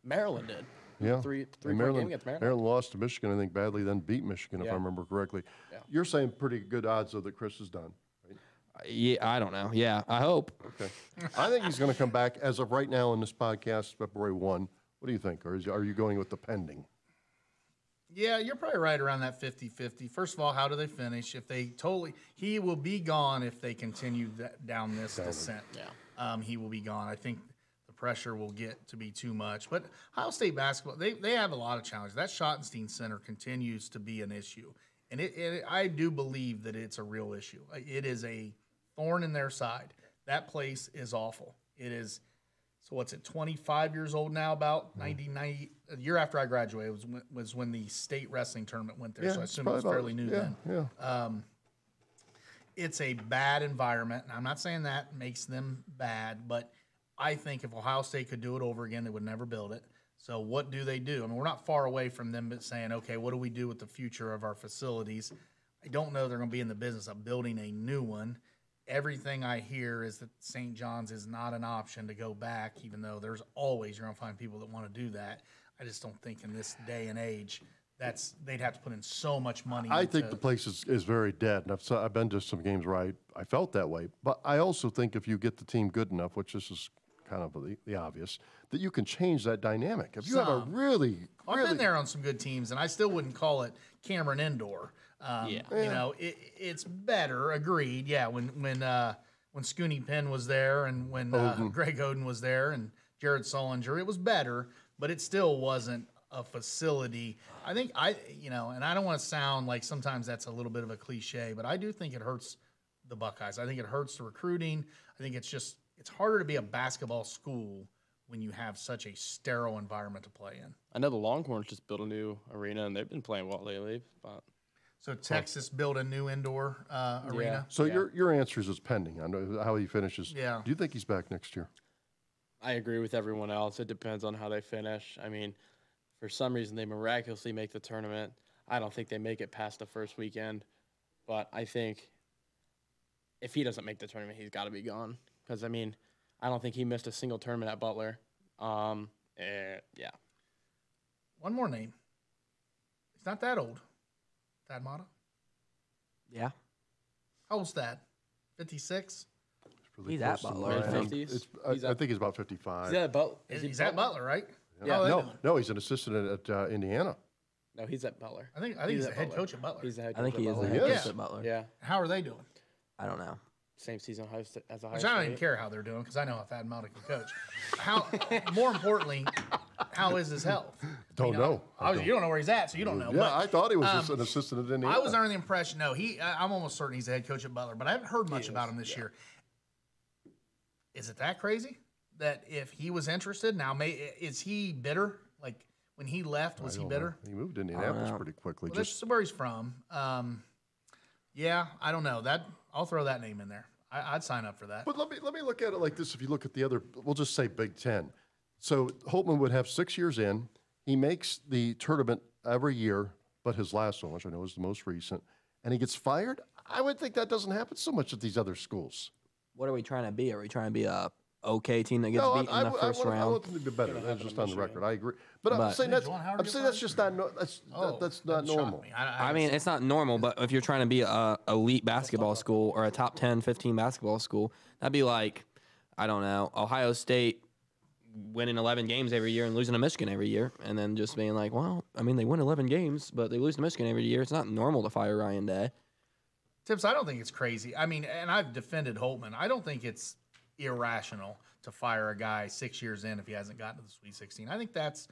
Maryland did. Yeah, Three And point game against Maryland. Maryland lost to Michigan, I think, badly, then beat Michigan, if I Yeah. remember correctly. Yeah. You're saying pretty good odds, though, that Chris is done. Right? Yeah, I don't know. Yeah, I hope. Okay. I think he's going to come back as of right now in this podcast, February 1. What do you think? Or are you going with the pending? Yeah, you're probably right around that 50-50. First of all, how do they finish? He will be gone if they continue down this descent. Yeah. He will be gone. I think the pressure will get to be too much. But Ohio State basketball, they have a lot of challenges. That Schottenstein Center continues to be an issue. And I do believe that it's a real issue. It is a thorn in their side. That place is awful. It is. So what's it, 25 years old now, about 1990, a year after I graduated was when the state wrestling tournament went there. So I it's assume it was probably fairly new then. Yeah. It's a bad environment. And I'm not saying that makes them bad, but I think if Ohio State could do it over again, they would never build it. So what do they do? I mean, we're not far away from them saying, okay, what do we do with the future of our facilities? I don't know they're going to be in the business of building a new one. Everything I hear is that St. John's is not an option to go back, even though you're going to find people that want to do that. I just don't think in this day and age they'd have to put in so much money. I think the place is very dead. And I've been to some games where I felt that way. But I also think if you get the team good enough, which this is kind of the obvious, that you can change that dynamic. If you have a really I've been there on some good teams, and I still wouldn't call it Cameron Indoor. It's better. Agreed. Yeah, when Scooney Penn was there, and when Greg Oden was there, and Jared Solinger, it was better, but it still wasn't a facility. I think and I don't want to sound like sometimes that's a little bit of a cliche, but I do think it hurts the Buckeyes. I think it hurts the recruiting. I think it's harder to be a basketball school when you have such a sterile environment to play in. I know the Longhorns just built a new arena, and they've been playing well lately. But So Texas built a new indoor arena. So your answer is pending on how he finishes. Yeah. Do you think he's back next year? I agree with everyone else. It depends on how they finish. I mean, for some reason, they miraculously make the tournament. I don't think they make it past the first weekend. But I think if he doesn't make the tournament, he's got to be gone. Because, I don't think he missed a single tournament at Butler. Yeah. One more name. He's not that old. Thad Matta. Yeah. How old's Thad? 56? Really He's close at to Butler, mine. I think. He's I think he's about 55. He's at Butler. He's at Butler, right? Yeah. How are they doing? No, he's an assistant at Indiana. No, he's at Butler. I think he's the head coach at Butler. He's the head I think coach he at is the Butler. head Yes. coach at Butler. Yeah. How are they doing? I don't know. Same season as Ohio Which State. I don't even care how they're doing because I know how Thad Matta can coach. More importantly, how is his health? Don't know. Obviously, you don't know where he's at, so you don't know. Yeah, But I thought he was an assistant at Indiana. I was under the impression, no, I'm almost certain he's the head coach at Butler, but I haven't heard much about him this year. Is it that crazy that if he was interested, now is he bitter? Like when he left, was he bitter? He moved to Indianapolis pretty quickly. Well, that's where he's from. Yeah, I don't know. I'll throw that name in there. I'd sign up for that. But let me look at it like this. If you look at the other, we'll just say Big Ten. So Holtman would have 6 years in. He makes the tournament every year, but his last one, which I know is the most recent, and he gets fired. I would think that doesn't happen so much at these other schools. What are we trying to be? Are we trying to be a okay team that gets beat in the first I round? want them to be better. That's just on the record. I agree. But I'm But- saying Did Juwan Howard get that's just not that's not that shocked normal. me. I mean, it's not normal, but if you're trying to be a elite basketball school or a top 10, 15 basketball school, that'd be like, I don't know, Ohio State winning 11 games every year and losing to Michigan every year, and then just being like, well, I mean, they win 11 games, but they lose to Michigan every year. It's not normal to fire Ryan Day. Tips, I don't think it's crazy. I mean, and I've defended Holtman. I don't think it's irrational to fire a guy 6 years in if he hasn't gotten to the Sweet 16. I think that's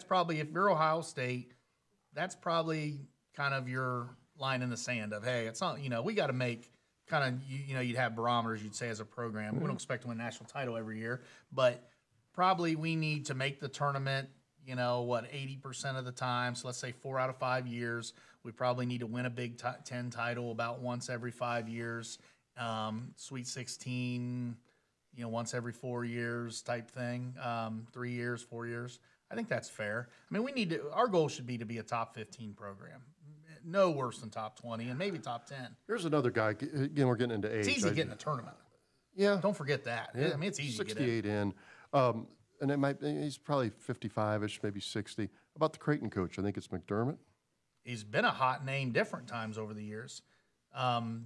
probably, if you're Ohio State, that's probably kind of your line in the sand of, hey, it's not, we got to make kind of, you'd have barometers, you'd say, as a program. We don't expect to win a national title every year, but probably we need to make the tournament, 80% of the time. So let's say 4 out of 5 years. We probably need to win a Big Ten title about once every 5 years. Sweet 16, once every 4 years type thing. 3 years, 4 years. I think that's fair. I mean, our goal should be to be a top 15 program. No worse than top 20 and maybe top 10. Here's another guy. Again, we're getting into age. It's easy getting a tournament. Yeah. Don't forget that. Yeah. I mean, it's easy to get in. 68 and he's probably 55-ish, maybe 60. About the Creighton coach, I think it's McDermott. He's been a hot name different times over the years.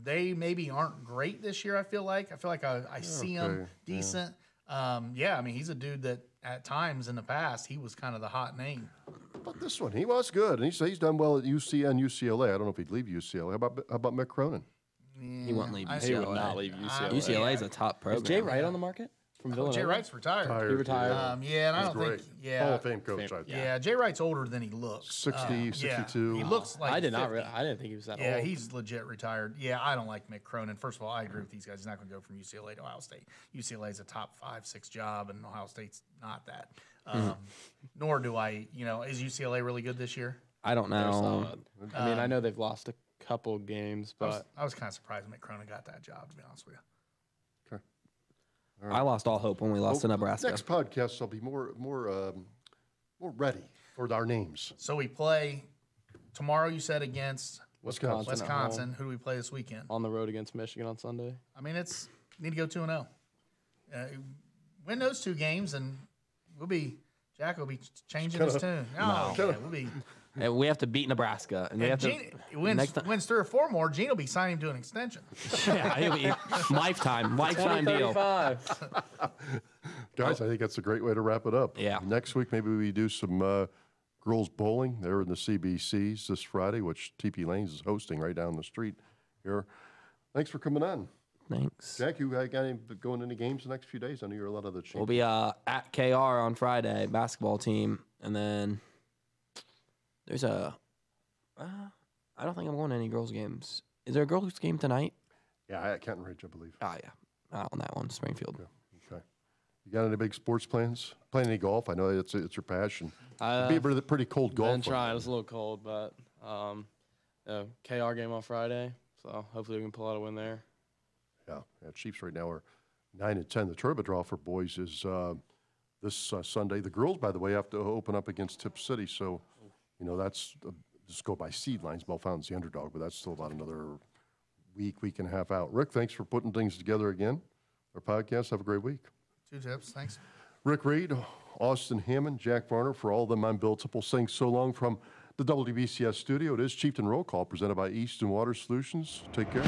They maybe aren't great this year, I feel like. I see him decent. I mean, he's a dude that at times in the past, he was kind of the hot name. But this one, he was good. And he's done well at UC and UCLA. I don't know if he'd leave UCLA. How about Mick Cronin? He won't leave UCLA. He would not leave UCLA. UCLA is a top program. Is Jay Wright on the market? From Villanova? Jay Wright's retired. He retired. And I don't think. Yeah. Hall of Fame coach, I think. Yeah, Jay Wright's older than he looks. 60, 62. He looks like I did 50. not. I didn't think he was that old. Yeah, he's legit retired. Yeah, I don't like Mick Cronin. First of all, I agree with these guys. He's not going to go from UCLA to Ohio State. UCLA is a top 5, 6 job, and Ohio State's not that. Nor do I. Is UCLA really good this year? I don't know. I mean, I know they've lost a couple games, but I was kind of surprised Mick Cronin got that job, to be honest with you. Right. I lost all hope when we lost to Nebraska. Next podcast, I'll be more ready for our names. So we play tomorrow. You said against Wisconsin. Who do we play this weekend? on the road against Michigan on Sunday. I mean, need to go 2-0. Win those 2 games, and Jack will be changing his tune. We'll be. And we have to beat Nebraska. And we have Gene, wins 3 or 4 more, Gene will be signing him to an extension. he'll be lifetime deal. Guys, I think that's a great way to wrap it up. Yeah. Next week, maybe we do some girls bowling. They're in the CBCs this Friday, which TP Lanes is hosting right down the street here. Thanks for coming on. Thanks. Jack, you got any going into games the next few days? I know you're a lot of the champions. We'll be at KR on Friday, basketball team. And then there's I don't think I'm going to any girls' games. Is there a girls' game tonight? Yeah, at Kenton Ridge, I believe. Oh, yeah. On that one, Springfield. Yeah. Okay. You got any big sports plans? Playing any golf? I know it's your passion. It'd be a pretty cold golf. Been trying. It's a little cold, but KR game on Friday, so hopefully we can pull out a win there. Yeah. Chiefs right now are 9-10. The tournament draw for boys is this Sunday. The girls, by the way, have to open up against Tip City, so that's just go by seed lines. Bellefontain's the underdog, but that's still about another week and a half out. Rick, thanks for putting things together again. Our podcast. Have a great week. 2 tips. Thanks. Rick Reed, Austin Hamond, Jack Varner. For all of them, I'm Bill Tipple saying so long from the WBCS studio. It is Chieftain Roll Call presented by Easton Water Solutions. Take care.